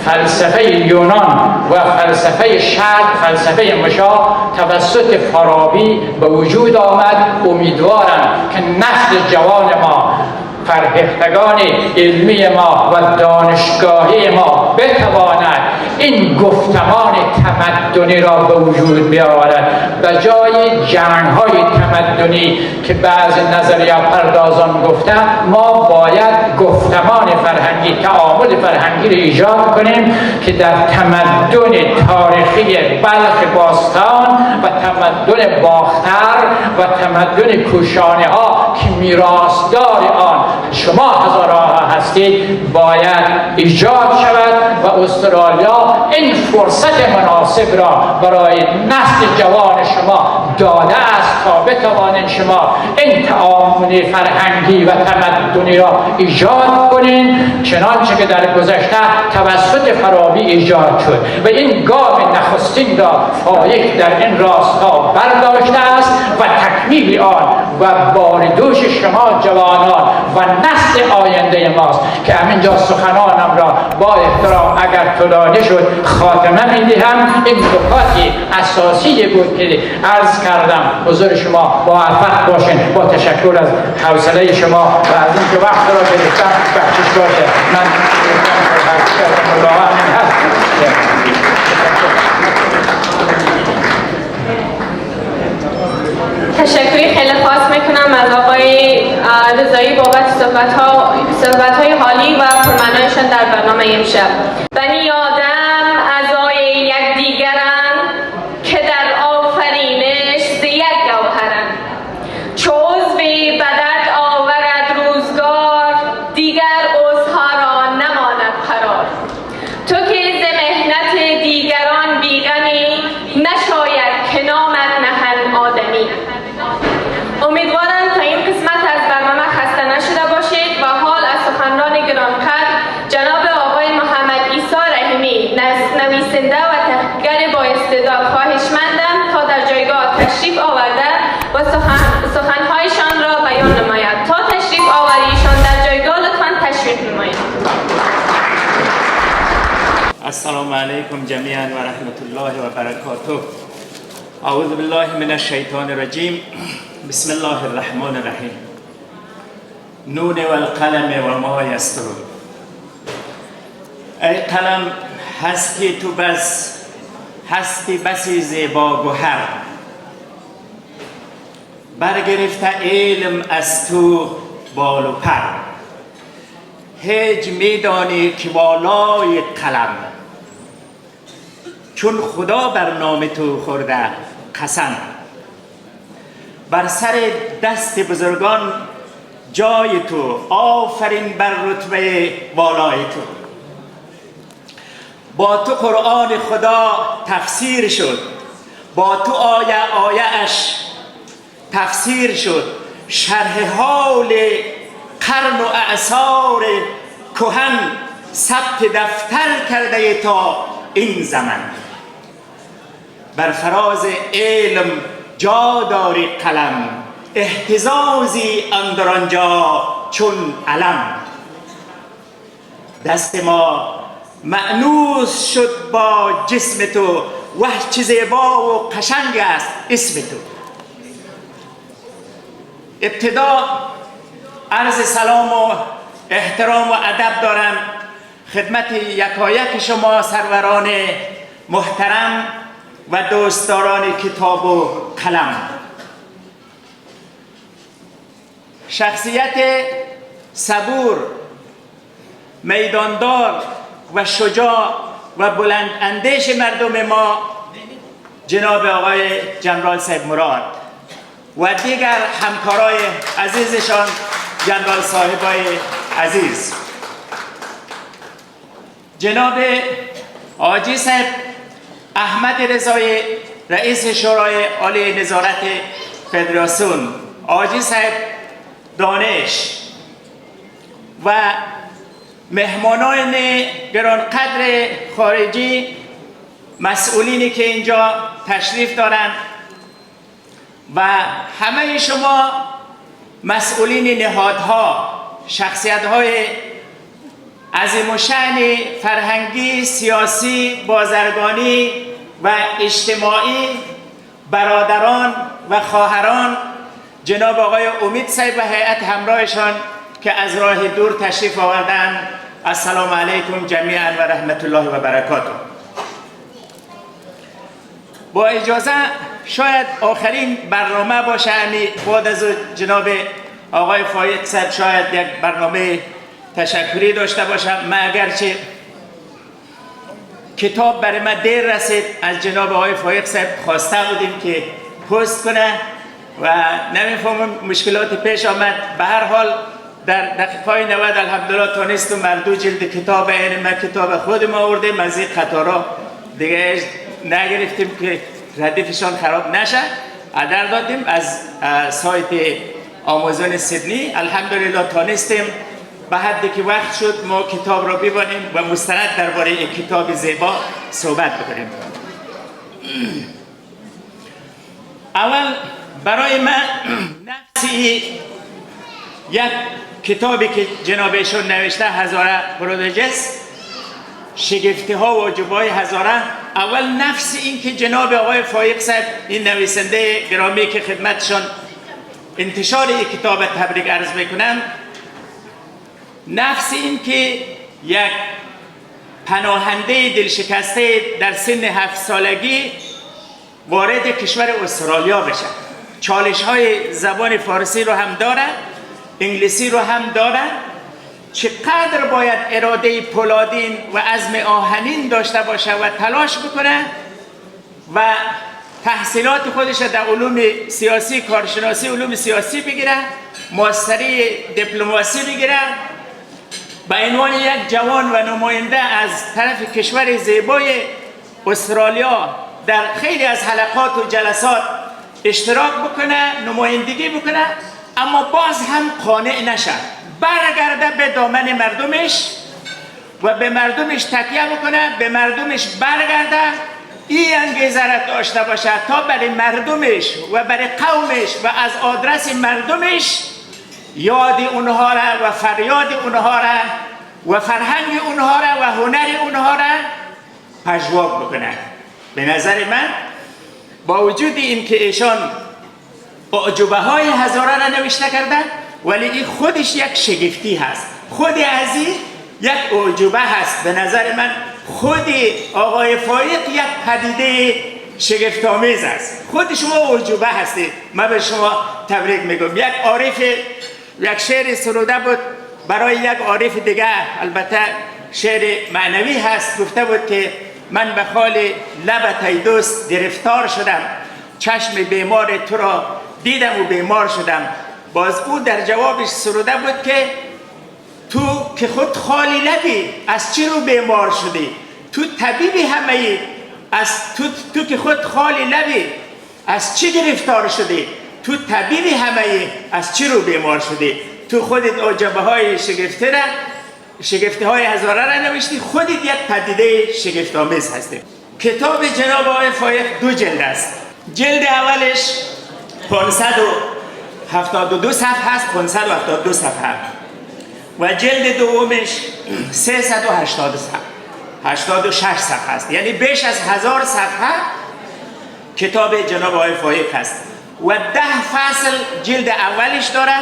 فلسفه یونان و فلسفه شرق، فلسفه مشا توسط فارابی به وجود آمد. امیدوارم که نسل جوان ما، فرهیختگان علمی ما و دانشگاهی ما بتواند این گفتمان تمدنی را به وجود بیاورد، به جای جنگ‌های تمدنی که بعض نظریه پردازان گفتند. ما باید گفتمان فرهنگی، تعامل فرهنگی را ایجاد کنیم که در تمدن تاریخی بلخ باستان و تمدن باختر و تمدن کوشانه ها که میراثدار آن شما هزارها هستید باید ایجاد شود و استرالیا این فرصت مناسب را برای نسل جوان شما داده است تا بتوانید شما این تعامل فرهنگی و تمدنی را ایجاد کنین، چنانچه که در گذشته توسط فارابی ایجاد شد و این گام نخستین را فائیق در این راستا برداشته است و تکمیل آن و باردوش شما جوانان و نسل آینده ماست که همینجا سخنانم را با احترام اگر طولانی شد خاتمه میدهم. این نکاتی اساسی بود که عرض کردم. حضور شما موفق باشین. با تشکر از حوصله شما و از اینکه وقت را گرفتم بخشش باشه. من تشکری خیلی خاص میکنم از آقای رضایی بابت صحبت‌های حالی و پرمعنایشان در برنامه امشب. بنی آدم اعضای یکدیگرند که در آفرینش ز یک گوهرند. چو عضوی بدد آورد روزگار، دیگر عضوها را نماند قرار. تو که ز محنت دیگران بیغمی، نشاید که نامت نهند آدمی. امیدوارم تا این قسمت از برنامه خسته نشده باشید و حال از سخنران گرانقدر جناب آقای محمد عیسی رحیمی، نویسنده و تحقیقگر با استعداد خواهشمندم تا در جایگاه تشریف آورده و سخنهایشان را بیان نماید. تا تشریف آوریشان در جایگاه لطفاً تشریف نمایید. السلام علیکم جمیعا و رحمت الله و برکاته. اعوذ بالله من الشیطان الرجیم. بسم الله الرحمن الرحیم. نون و القلم و ما یسطرون. ای قلم هستی تو بس، هستی بسی زیبا گوهر، برگرفته علم از تو بال و پر. هیچ میدانی که بالای قلم، چون خدا بر نام تو خورده قسم. بر سر دست بزرگان جای تو، آفرین بر رتبه بالای تو. با تو قرآن خدا تفسیر شد، با تو آیه اش تفسیر شد. شرح حال قرن و اعصار کهن، ثبت دفتر کرده تا این زمان. بر فراز علم جا داری قلم، اهتزازی اندر آنجا چون علم. دست ما مأنوس شد با جسم تو، وح چه زیبا و قشنگ است اسم تو. ابتدا عرض سلام و احترام و ادب دارم خدمت یکایک شما سروران محترم و دوستداران کتاب و قلم. شخصیت صبور، میداندار و شجاع و بلند اندیش مردم ما جناب آقای جنرال صاحب مراد و دیگر همکارای عزیزشان جنرال صاحبای عزیز، جناب آجی صاحب احمد رضای رئیس شورای عالی نظارت فدراسیون، آجی صاحب دانش و مهمانان گرانقدر خارجی، مسئولینی که اینجا تشریف دارند و همه شما مسئولین نهادها، شخصیت‌های عظیم الشأن فرهنگی، سیاسی، بازرگانی و اجتماعی، برادران و خواهران، جناب آقای امید صاحب و هیئت همراهشان که از راه دور تشریف آوردند، السلام علیکم جمیعا و رحمت الله و برکاته. با اجازه شاید آخرین برنامه باشه، بعد از جناب آقای فائیق صاحب شاید یک برنامه تشکری داشته باشم. ما اگرچه کتاب برای ما دیر رسید، از جناب آقای فائیق صاحب خواسته بودیم که پست کنه و نمیفهمم مشکلات پیش آمد. به هر حال در دقیقه 90 الحمدلله تانستم مردو جلد کتاب این ما کتاب خودم آوردیم، از این قطارا دیگه نگرفتیم که ردیفشان خراب نشه، ادر دادیم از سایت آمازون سیدنی. الحمدلله تانستیم به حدی که وقت شد ما کتاب را ببینیم و مستند درباره این کتاب زیبا صحبت بکنیم. اول برای من نفسی یک کتابی که جنابشون نوشته، هزاره برودجس، شگفتی ها و عجوبای هزاره. اول نفس این که جناب آقای فائیق صاحب این نویسنده گرامی که خدمتشان انتشار این کتاب تبریک عرض میکنم، نفس این که یک پناهنده دلشکسته در سن 7 سالگی وارد کشور استرالیا بشه. چالش های زبان فارسی رو هم داره، انگلیسی رو هم داره. چقدر باید اراده پولادین و عزم آهنین داشته باشه و تلاش بکنه و تحصیلات خودش در علوم سیاسی، کارشناسی علوم سیاسی بگیره، ماستری دیپلماسی بگیره، به عنوان یک جوان و نماینده از طرف کشور زیبای استرالیا در خیلی از حلقات و جلسات اشتراک بکنه، نمایندگی بکنه، اما باز هم قانع نشه، برگرده به دامن مردمش و به مردمش تکیه بکنه، به مردمش برگرده، این انگیزه را داشته باشه تا برای مردمش و برای قومش و از آدرس مردمش یاد اونها را و فریاد اونها را و فرهنگ اونها را و هنر اونها را پژواک بکنه. به نظر من با وجود این که ایشان اعجوبه های هزاره را نوشته کردن، ولی این خودش یک شگفتی هست، خود از این یک اعجوبه هست. به نظر من خود آقای فائیق یک پدیده شگفت‌آمیز است. خود شما اعجوبه هستید. من به شما تبریک میگم. یک عارف یک شعر سروده بود برای یک عارف دیگه، البته شعر معنوی هست، گفته بود که من به خال لبت ای دوست گرفتار شدم، چشم بیمار تو را دیدم و بیمار شدم. باز او در جوابش سروده بود که تو که خود خالی لبی از چی رو بیمار شدی؟ تو طبیبی همه از تو که خود خالی لبی از چی گرفتار شدی؟ تو طبیبی همه از چی رو بیمار شدی؟ تو خودت اعجوبه های شگفتی های هزاره را نوشتی، خودت یک پدیده شگفت‌آمیز هستی. کتاب جناب آقای فائیق 2 جلد است. جلد اولش 572 صفحه است، 572 صفحه، و جلد دومش 380 صفحه 86 صفحه است، یعنی بیش از 1000 صفحه کتاب جناب آقای فائیق است و 10 فصل جلد اولش داره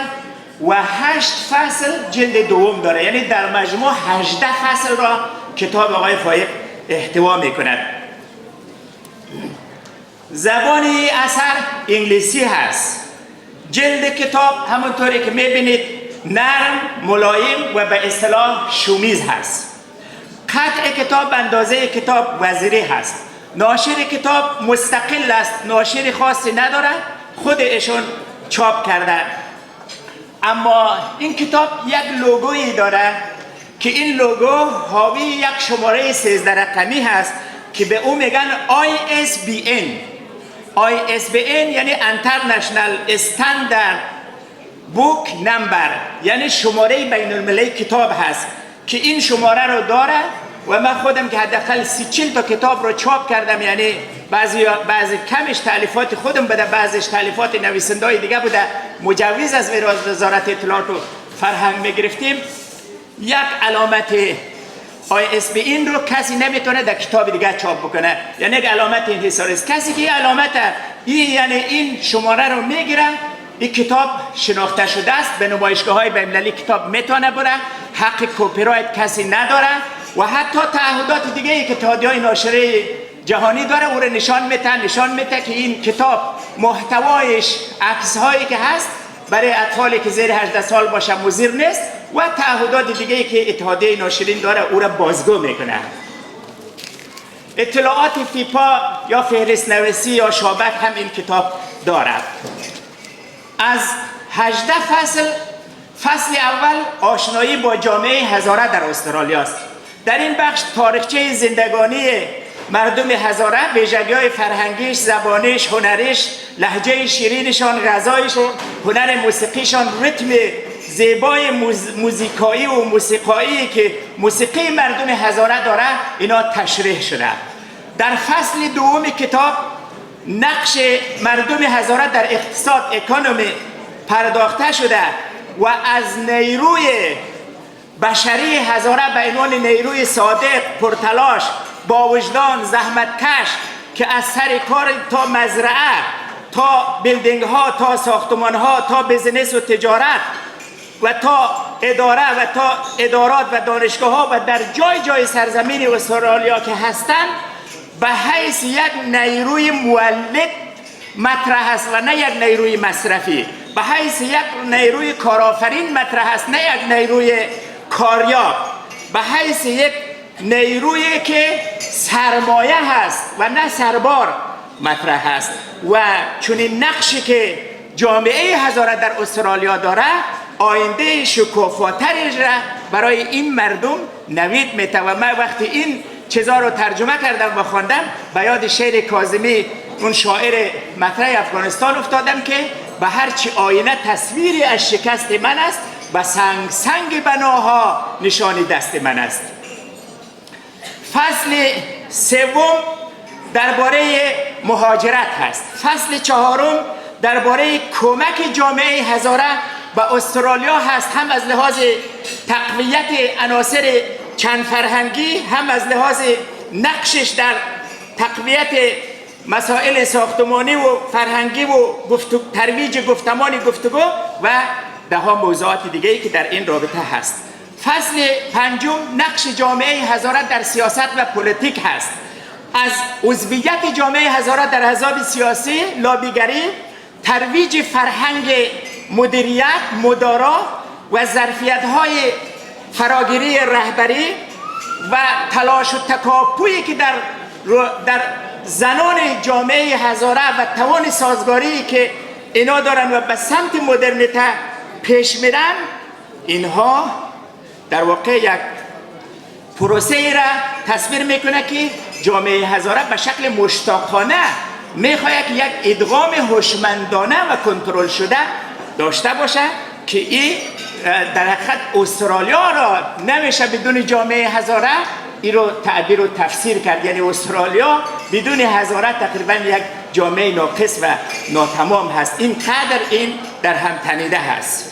و 8 فصل جلد دوم داره، یعنی در مجموع 18 فصل را کتاب آقای فائیق احتوا میکند. زبان اثر انگلیسی هست. جلد کتاب همونطوری که میبینید نرم، ملایم و به اصطلاح شومیز هست. قطع کتاب اندازه کتاب وزیری هست. ناشر کتاب مستقل است، ناشر خاصی نداره، خود ایشون چاپ کرده. اما این کتاب یک لوگویی داره که این لوگو حاوی یک شماره 13 رقمی هست که به او میگن ISBN. ISBN یعنی International Standard Book Number، یعنی شماره بین المللی کتاب هست که این شماره رو داره و من خودم که حداقل 30-40 تا کتاب رو چاپ کردم، یعنی بعضی کمش تالیفات خودم بوده، بعضیش تالیفات نویسنده‌های دیگه بوده، مجوز از وزارت اطلاعات و فرهنگ میگرفتیم. یک علامت ISBN رو کسی نمیتونه در کتاب دیگه چاپ بکنه، یعنی یک علامت انحصاری است. کسی که این علامت یعنی این شماره رو میگیره، این کتاب شناخته شده است، به نمایشگاه‌های بین‌المللی کتاب میتونه بره، حق کپی رایت کسی نداره و حتی تعهدات دیگه ای که اتحادیه ناشره جهانی داره او رو نشان میده که این کتاب محتوایش عکس هایی که هست برای اطفالی که زیر 18 سال باشه مضر نیست و تعهدات دیگه ای که اتحادیه ناشرین داره او رو بازگو میکنه. اطلاعات فیپا یا فهرست نویسی یا شابک هم این کتاب دارد. از 18 فصل اول آشنایی با جامعه هزاره در استرالیا است. در این بخش تاریخچه زندگانی مردم هزاره، ویژگی‌های فرهنگیش، زبانیش، هنریش، لهجه شیرینشان، غذایشان، هنر موسیقیشان، ریتم زیبای موزیکایی و موسیقایی که موسیقی مردم هزاره داره اینا تشریح شده. در فصل دوم کتاب نقش مردم هزاره در اقتصاد اکونومی پرداخته شده و از نیروی بشری هزاره به عنوان نیروی صادق، پرتلاش، با وجدان، زحمتکش که از سر کار تا مزرعه، تا بیلدینگ ها، تا ساختمان ها، تا بزنس و تجارت و تا اداره و تا ادارات و دانشگاه ها و در جای سرزمین استرالیا که هستند به حیث یک نیروی مولد مطرح است و نه یک نیروی مصرفی، به حیث یک نیروی کارآفرین مطرح است نه یک نیروی کاریاب، به حیث یک نیرویی که سرمایه هست و نه سربار مطرح است و چنین نقشی که جامعه هزاره در استرالیا داره آینده شکوفاترش را برای این مردم نوید میته. و من وقتی این چیزا رو ترجمه کردم و خواندم به یاد شعر کاظمی اون شاعر مطرح افغانستان افتادم که به هرچی آینه تصویری از شکست من است، به سنگ بناها نشان دست من است. فصل سوم درباره مهاجرت هست. فصل چهارم درباره کمک جامعه هزاره به استرالیا هست، هم از لحاظ تقویت عناصر چند فرهنگی، هم از لحاظ نقشش در تقویت مسائل ساختمانی و فرهنگی و ترویج گفتمان گفتگو و ده‌ها موضوعات دیگه‌ای که در این رابطه هست. فصل پنجم نقش جامعه هزاره در سیاست و پلیتیک هست. از عضویت جامعه هزاره در احزاب سیاسی، لابیگری، ترویج فرهنگ مدیریت، مدارا و ظرفیت‌های فراگیری رهبری و تلاش و تکاپویی که در زنان جامعه هزاره و توان سازگاری که اینا دارن و به سمت مدرنیته پیش میرن، اینها در واقع یک پروسه را تصویر میکنه که جامعه هزاره به شکل مشتاقانه میخواهد که یک ادغام هوشمندانه و کنترل شده داشته باشه که این در حقیقت استرالیا را نمیشه بدون جامعه هزاره این رو تعبیر و تفسیر کرد. یعنی استرالیا بدون هزاره تقریبا یک جامعه ناقص و ناتمام هست. این قدر این در هم تنیده هست.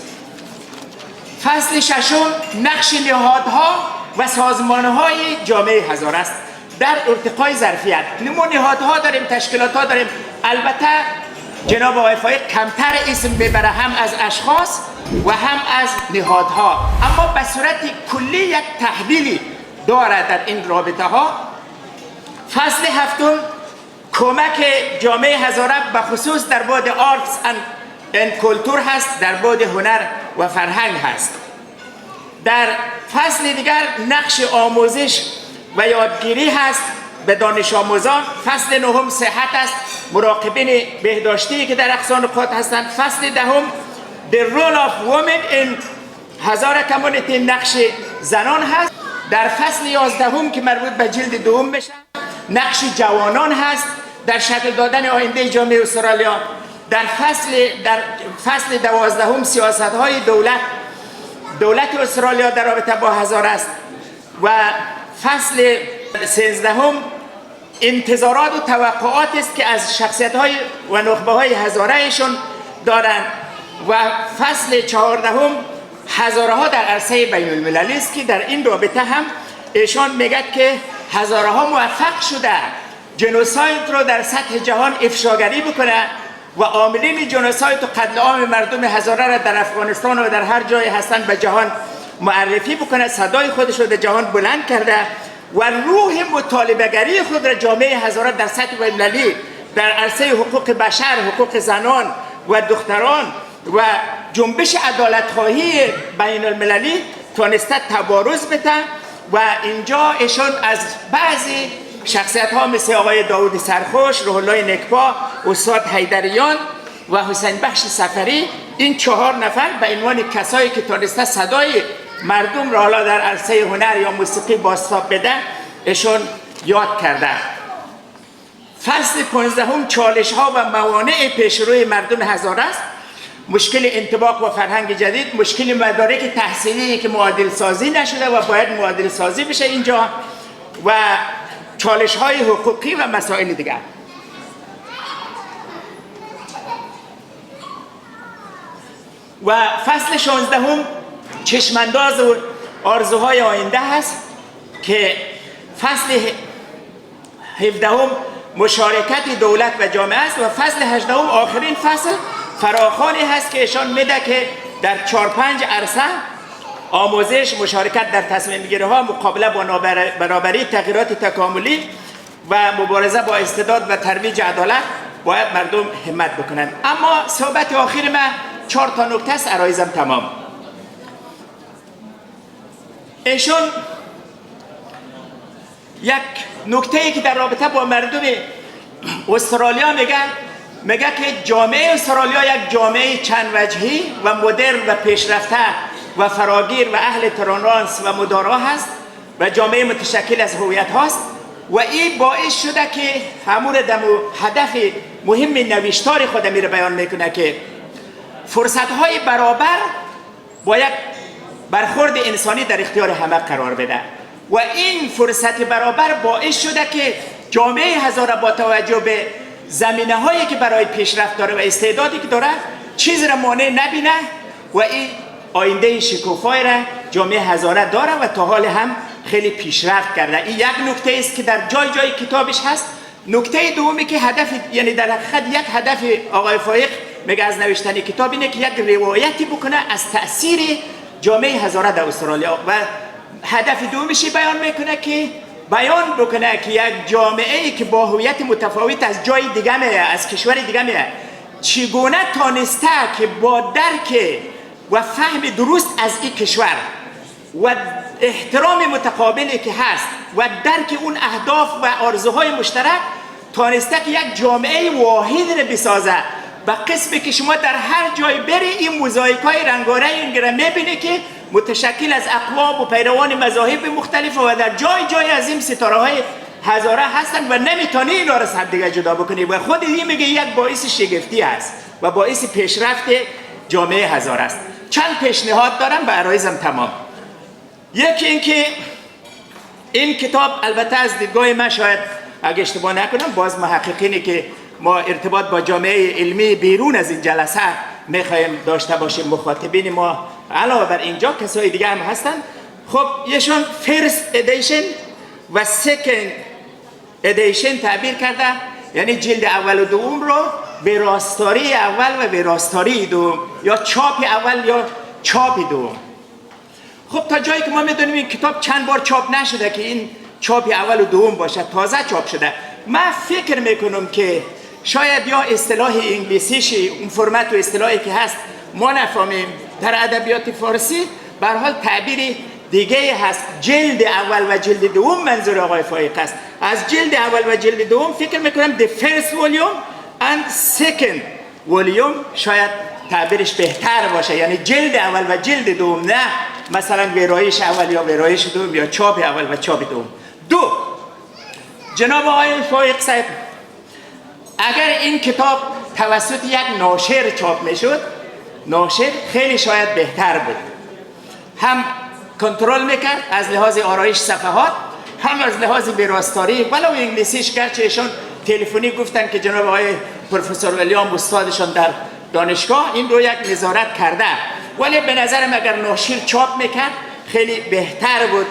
فصل ششم نقش نهادها و سازمان‌های جامعه هزاره است در ارتقای ظرفیت. ما نهادها داریم، تشکیلات‌ها داریم. البته جناب آقای فائیق کمتر اسم ببره هم از اشخاص و هم از نهادها، اما به صورت کلی یک تحلیلی دارد در این رابطه ها. فصل هفتم کمک جامعه هزاره به خصوص در بعد آرتس اند کلتور هست، در بعد هنر و فرهنگ هست. در فصل دیگر نقش آموزش و یادگیری هست به دانش آموزان. فصل نهم صحت است، مراقبین بهداشتی که در اقصا نقاط هستند. فصل دهم The role of women in هزاره کمیونیتی، نقش زنان هست. در فصل 11 که مربوط به جلد دوم بشه نقش جوانان هست در شکل دادن آینده جامعه استرالیا. در فصل 12 سیاست های دولت استرالیا در رابطه با هزاره است و فصل 13 انتظارات و توقعات است که از شخصیت های و نخبه های هزاره ایشون دارند و فصل 14 هزاره ها در عرصه بین المللی است که در این رابطه هم ایشان میگه که هزاره ها موفق شده جنوساید رو در سطح جهان افشاگری بکنه و عاملین جنوساید و قتل عام مردم هزاره را در افغانستان و در هر جای هستند به جهان معرفی بکنه، صدای خودش رو در جهان بلند کرده و روح مطالبه‌گری خود را جامعه هزاره در سطح بین المللی در عرصه حقوق بشر، حقوق زنان و دختران و جنبش عدالت‌خواهی بین المللی تونسته تبارز بده و اینجا ایشون از بعضی شخصیت ها مثل آقای داود سرخوش، روح الله نکبا، استاد حیدریان و حسین بخش سفری، این 4 نفر به عنوان کسایی که تونسته صدای مردم را حالا در عرصه هنر یا موسیقی بازتاب بده ایشون یاد کرده. فصل 15 چالش ها و موانع پیشروی مردم هزاره است. مشکل انطباق و فرهنگ جدید، مشکل مدارک تحصیلی که معادل سازی نشده و باید معادل سازی بشه اینجا و چالش های حقوقی و مسائل دیگر. و فصل 16 چشمانداز و آرزوهای آینده هست که فصل 17 مشارکت دولت و جامعه است و فصل 18 آخرین فصل فراخوانی هست که ایشان میده که در 4-5 عرصه آموزش، مشارکت در تصمیم گیری ها، مقابله با برابری، تغییرات تکاملی و مبارزه با استبداد و ترویج عدالت باید مردم همت بکنند. اما صحبت آخر من 4 نکته است، عرایزم تمام. ایشون یک نکته‌ای که در رابطه با مردم استرالیا میگه که جامعه استرالیا یک جامعه چند وجهی و مدرن و پیشرفته و فراگیر و اهل تولرانس و مدارا هست و جامعه متشکل از هویت هاست و این باعث شده که همون دمو هدف مهم نوشتار خود میره بیان میکنه که فرصت های برابر باید برخورد انسانی در اختیار همه قرار بده و این فرصت برابر باعث شده که جامعه هزاره با توجه به زمینه هایی که برای پیشرفت داره و استعدادی که داره چیز را مانع نبینه و این آینده شکوفای را جامعه هزاره داره و تا حال هم خیلی پیشرفت کرده. این یک نکته است که در جای جای کتابش هست. نکته دومی که هدف، یعنی در حقیقت یک هدف آقای فائیق میگه از نوشتن کتاب اینه که یک روایتی بکنه از تأثیر جامعه هزاره در استرالیا و هدف دومیش بیان میکنه که بیان بکنه که یک جامعه ای که با هویت متفاوت از جای دیگه میه، از کشور دیگه میه، چگونه تانسته که با درک و فهم درست از این کشور و احترام متقابلی که هست و درک اون اهداف و آرزوهای مشترک تانسته که یک جامعه واحد را بسازه و قسمی که شما در هر جای بری این موزاییک‌های رنگارنگ این را میبینی که متشکل از اقوام و پیروان مذاهب مختلف و در جای جای از این ستاره‌های هزاره هستند و نمیتونی اینا را از دیگه جدا بکنی و خود این میگه یک باعث شگفتی است و باعث پیشرفت جامعه هزاره است. چند پیشنهاد دارم به عرایزم تمام. یکی اینکه این کتاب البته از دیدگاه من شاید اگه اشتباه نکنم باز محققینی که ما ارتباط با جامعه علمی بیرون از این جلسه میخوایم داشته باشیم، مخاطبین ما علاوه بر اینجا کسای دیگه هم هستن، خب ایشون فرست ادیشن و سکند ادیشن تعبیر کرده، یعنی جلد اول و دوم رو به راستاری اول و به راستاری دوم، یا چاپ اول یا چاپ دوم. خب تا جایی که ما میدونیم این کتاب چند بار چاپ نشده که این چاپ اول و دوم باشه، تازه چاپ شده. من فکر میکنم که شاید یا اصطلاح انگلیسیش اون فرمت و اصطلاحی که هست ما نفهمیم، در ادبیات فارسی به هر حال تعبیر دیگه هست. جلد اول و جلد دوم منظور آقای فائیق است. از جلد اول و جلد دوم فکر میکنم the first volume and second volume شاید تعبیرش بهتر باشه، یعنی جلد اول و جلد دوم، نه مثلا ویرایش اول یا ویرایش دوم یا چاپ اول و چاپ دوم. دو، جناب آقای فائیق صاحب، اگر این کتاب توسط یک ناشر چاپ میشد، ناشر خیلی شاید بهتر بود، هم کنترل میکرد از لحاظ آرایش صفحات، هم از لحاظ براستاری. ولو انگلیسیش گرچه ایشون تلفنی گفتن که جناب آقای پروفسور ولیام استادشان در دانشگاه این رو یک نظارت کرده، ولی به نظرم اگر ناشر چاپ میکرد خیلی بهتر بود.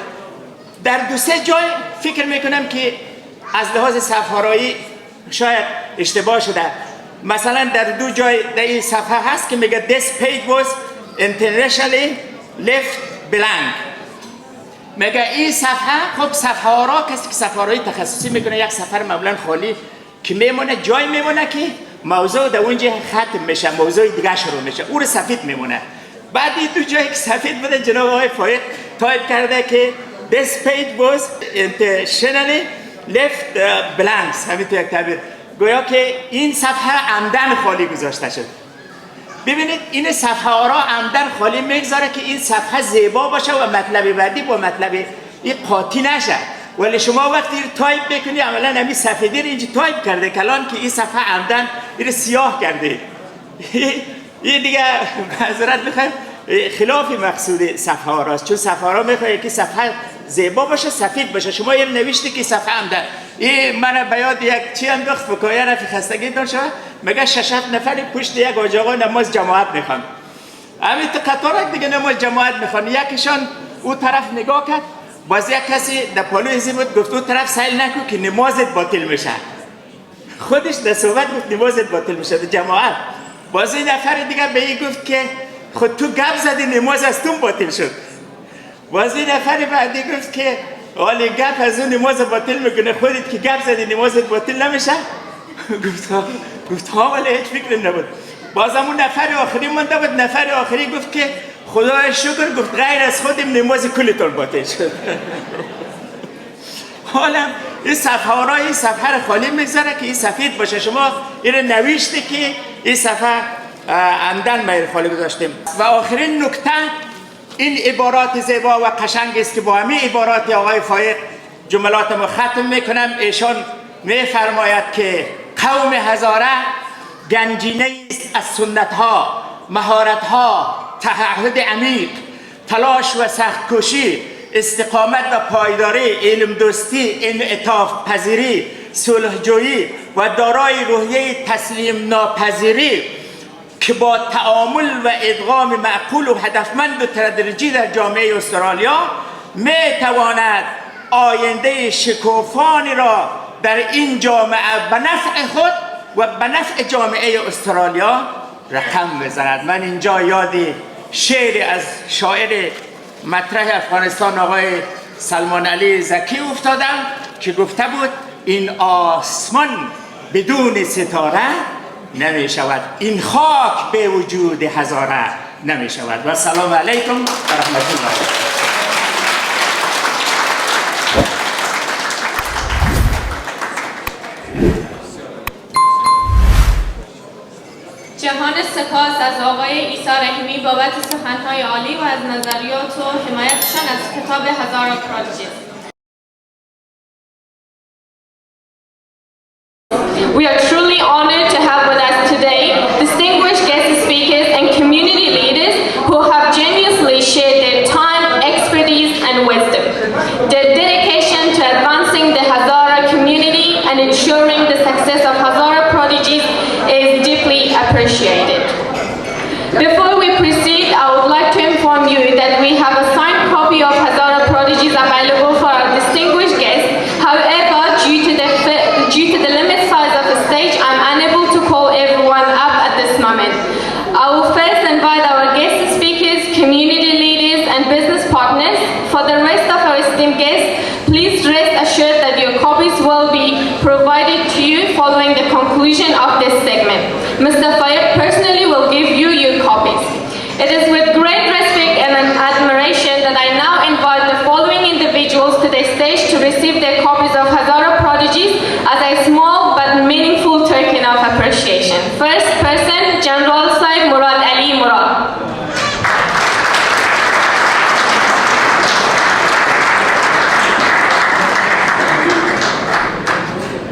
در دو سه جای فکر میکنم که از لحاظ صفحه‌آرایی شاید اشتباه شده. مثلا در دو جای در این صفحه هست که میگه this page was intentionally left blank. میگه این صفحه، خب صفحه آرا کسی که صفحه آرایی تخصصی میکنه یک صفحه معمولا خالی که میمونه، جای میمونه که موضوع در اونجا ختم میشه، موضوع دیگه شروع میشه، او رو سفید میمونه. بعد این دو جایی که سفید بوده جناب آقای فائیق تایپ کرده که this page was intentionally left blank. همین تو یک تعبیر گویا که این صفحه عمدن خالی گذاشته شد. ببینید این صفحه ها را عمدن خالی میگذاره که این صفحه زیبا باشه و مطلب بعدی با مطلب این قاطی نشه. ولی شما وقتی تایپ بکنی عملا همین سفیدی رو اینجا تایپ کرده کلان که این صفحه عمدن این سیاه کرده. این دیگه معذرت میخوایم خلاف مقصود صفحه ها راست، چون صفحه ها میخواد که صفحه زیبا باشه، سفید باشه. شما یه نوشته که صفحه عمدن، این من بیاد یک چی انداخت فکایه رفی خستگی داشته، مگه 6 نفر پشت یک آقا نماز جماعت میخوان، همین قطار دیگه نماز جماعت میخوان. یکیشان او طرف نگاه کرد، باز یک کسی در پالو ازی بود گفت او طرف سیل نکن که نمازت باطل میشه. خودش در صحبت گفت نمازت باطل میشه در جماعت. باز این نفر دیگه به این گفت که خود تو گپ زدی نماز از تو باطل شد. باز این نفر بعدی گفت که حالی گپ از اون نماز باطل میکنه، خودت که گپ زدی نمازت باطل نمیشه. گفت ها ولی هیچ فکر نبود. باز همون نفر آخری مونده بود، نفر آخری گفت که خدای شکر، گفت غیر از خودم نماز کلتون باطل شد. حالا این صفحه ها را این صفحه را خالی میگذاره که این سفید باشه. شما این را نوشته که این صفحه عمدن ما خالی گذاشتیم. و آخرین نکته این عبارات زیبا و قشنگ است که با همین عبارات آقای فائیق جملات ما ختم میکنم. ایشان میفرماید که قوم هزاره گنجینه است از سنت ها، مهارت ها، تعهد عمیق، تلاش و سخت‌کوشی، استقامت و پایداری، علم دوستی، انعطاف پذیری، صلح‌جویی و دارای روحیه تسلیم ناپذیری که با تعامل و ادغام معقول و هدفمند و تدریجی در جامعه استرالیا می تواند آینده شکوفانی را در این جامعه به نفع خود و به نفع جامعه استرالیا رقم بزند. من اینجا یاد شعر از شاعر مطرح افغانستان آقای سلمان علی زکی افتادم که گفته بود این آسمان بدون ستاره نمی شود، این خاک به وجود هزاره نمی شود. و سلام علیکم و رحمت الله. جهان سپاس از آقای عیسی رحیمی بابت سخنهای عالی و از نظریات و حمایتشان از کتاب هزاره پروژه. We are truly honored to have with us today distinguished guest speakers and community leaders who have genuinely shared their time, expertise, and wisdom. Their dedication to advancing the Hazara community and ensuring the success of Hazara prodigies is deeply appreciated. Before we proceed, I would like to inform you that we have a signed copy of Hazara provided to you following the conclusion of this segment. Mr. Faiq personally will give you your copies. It is with great respect and admiration that I now invite the following individuals to the stage to receive their copies of Hezare Prodigies as a small but meaningful token of appreciation. First person, General Saib Murad Ali Murad.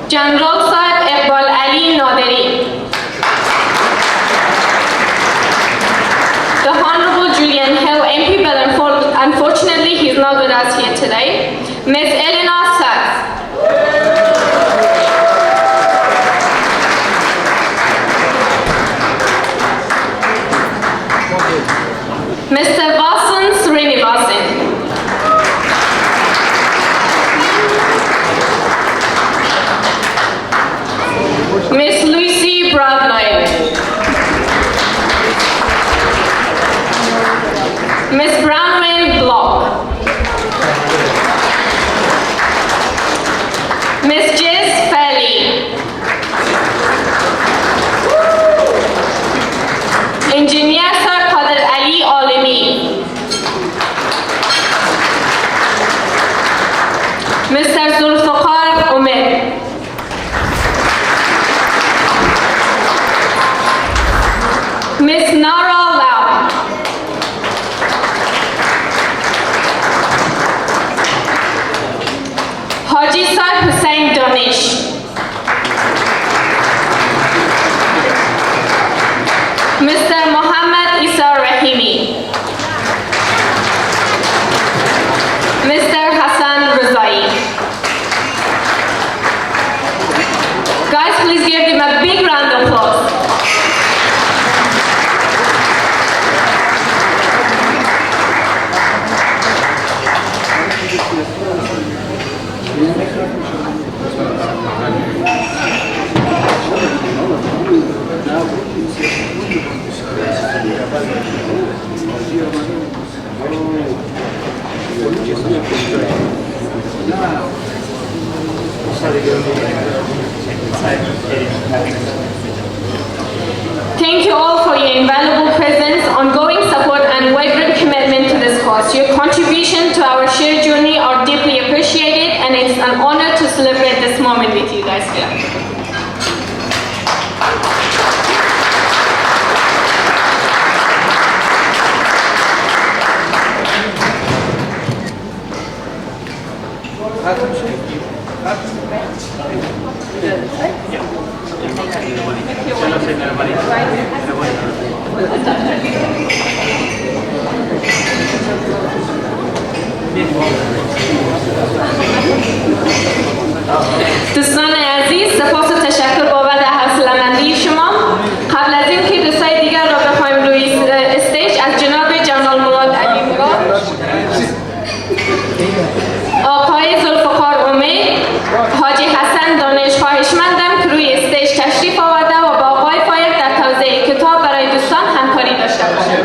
General Saib Iqbal Ali Naderi. The Honorable Julian Hill MP, but unfortunately he is not with us here today. Ms. Eleanor Sachs. Mr. Vasan Srinivasan. Miss Lucy Brownlow. Miss Brownway Block. Miss Jess Fairley. Engineer Sir Qadir Ali Alimi. Mr. Zulfiqar Umar. Miss Nara Lau. Haji Saad Hussain Danish. Mr. Muhammad Isa Rahimi. Mr. Hassan Razai. Guys, please give them a big round of applause. Thank you all for your invaluable presence, ongoing support and vibrant commitment to this cause. Your contribution to our shared journey are deeply appreciated, and it's an honor to celebrate this moment with you guys here. دوستان عزیز، سپاس و تشکر بابت حوصله‌مندی شما. قبل از اینکه دوستای دیگر را بخوایم روی استیج، از جناب جنرال مراد علی مراد، آقای ذوالفقار امید، حاجی حسن دانش خواهشمندم که روی استیج تشریف آورده و با آقای فائق در توزیع کتاب برای دوستان همکاری داشته باشند.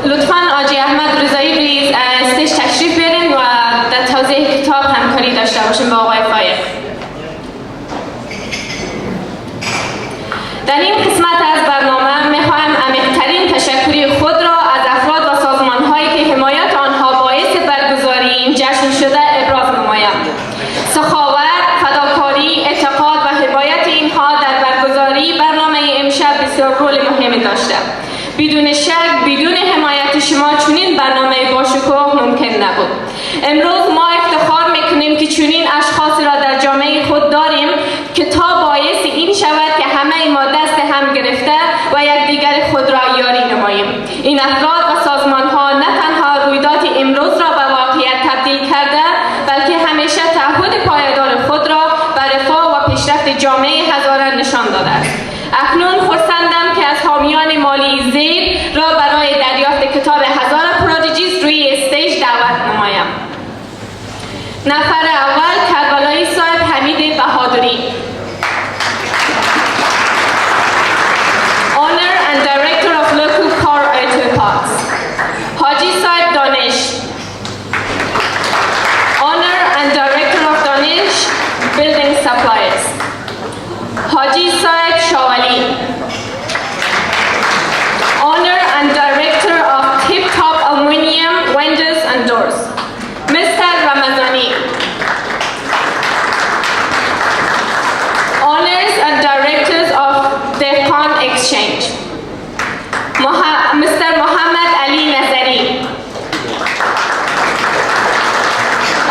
لطفاً آجی احمد رضایی روی استیج تشریف بیارین و در توضیح کتاب همکاری داشته باشیم با آقای فائق. در این قسمت از برنامه میخوایم عمیق‌ترین تشکری خود را از افراد و سازمان‌هایی که حمایت آنها باعث برگزاری این جشن شده ابراز نمایم. سخاوت، فداکاری، اعتقاد و حمایت اینها در برگزاری برنامه امشب بسیار رول مهمی داشته. بدون شک بدون حمایت شما چنین برنامه باشکوه ممکن نبود. امروز ما افتخار میکنیم که چنین اشخاصی را در جامعه خود داریم که تا باعث این شود که همه ما دست هم گرفته و یکدیگر خود را یاری نماییم. این افراد و سازمان ها نه تنها رویداد امروز را به واقعیت تبدیل کرده، بلکه همیشه تعهد پایدار خود را بر رفاه و پیشرفت جامعه هزاره نشان داده است. اکنون خرسندم که از حامیان مالی زیر را برای دریافت کتاب هزاره پرودیجیز روی استیج دعوت نمایم. نفر اول کربلایی صاحب حمید بهادری. Owner and Director of Local Car Auto Parts. Haji Saib Danish. Owner and Director of Danish Building Suppliers. Haji Saib Shawali. Owner and Director of Tip Top Aluminium Windows and Doors. Mr. Ramazani. Owners and Directors of Dehqan Exchange. Mr. Muhammad Ali Nazari.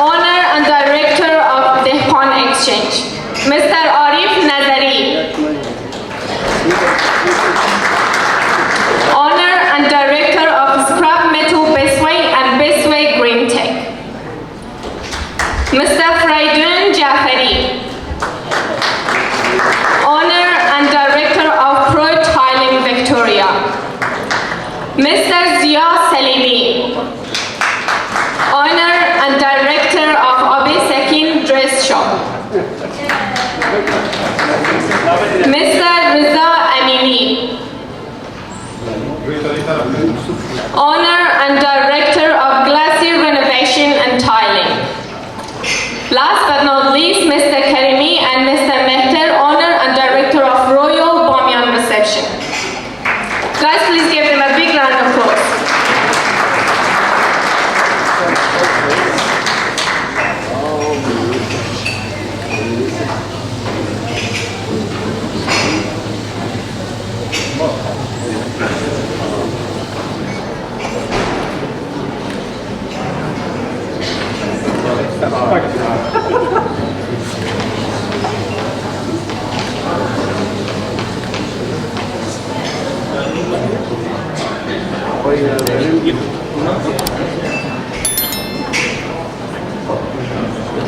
Owner and Director of Dehqan Exchange. Mr. Arif Nazari. Owner and Director of Scrap Metal Bestway and Bestway Green Tech. Mr. Fraidun Jafari. Owner and Director of Pro Tiling Victoria. Mr. Zia Salimi. Owner and Director of Abe Sakin Dress Shop. Mr. Riza Amini. Owner and Director of Glacier Renovation and Tiling. Last but not least, Mr. Karimi and Mr. Mehter, Owner and Director of Royal Bamiyan Reception. Guys, please give them a big round of applause.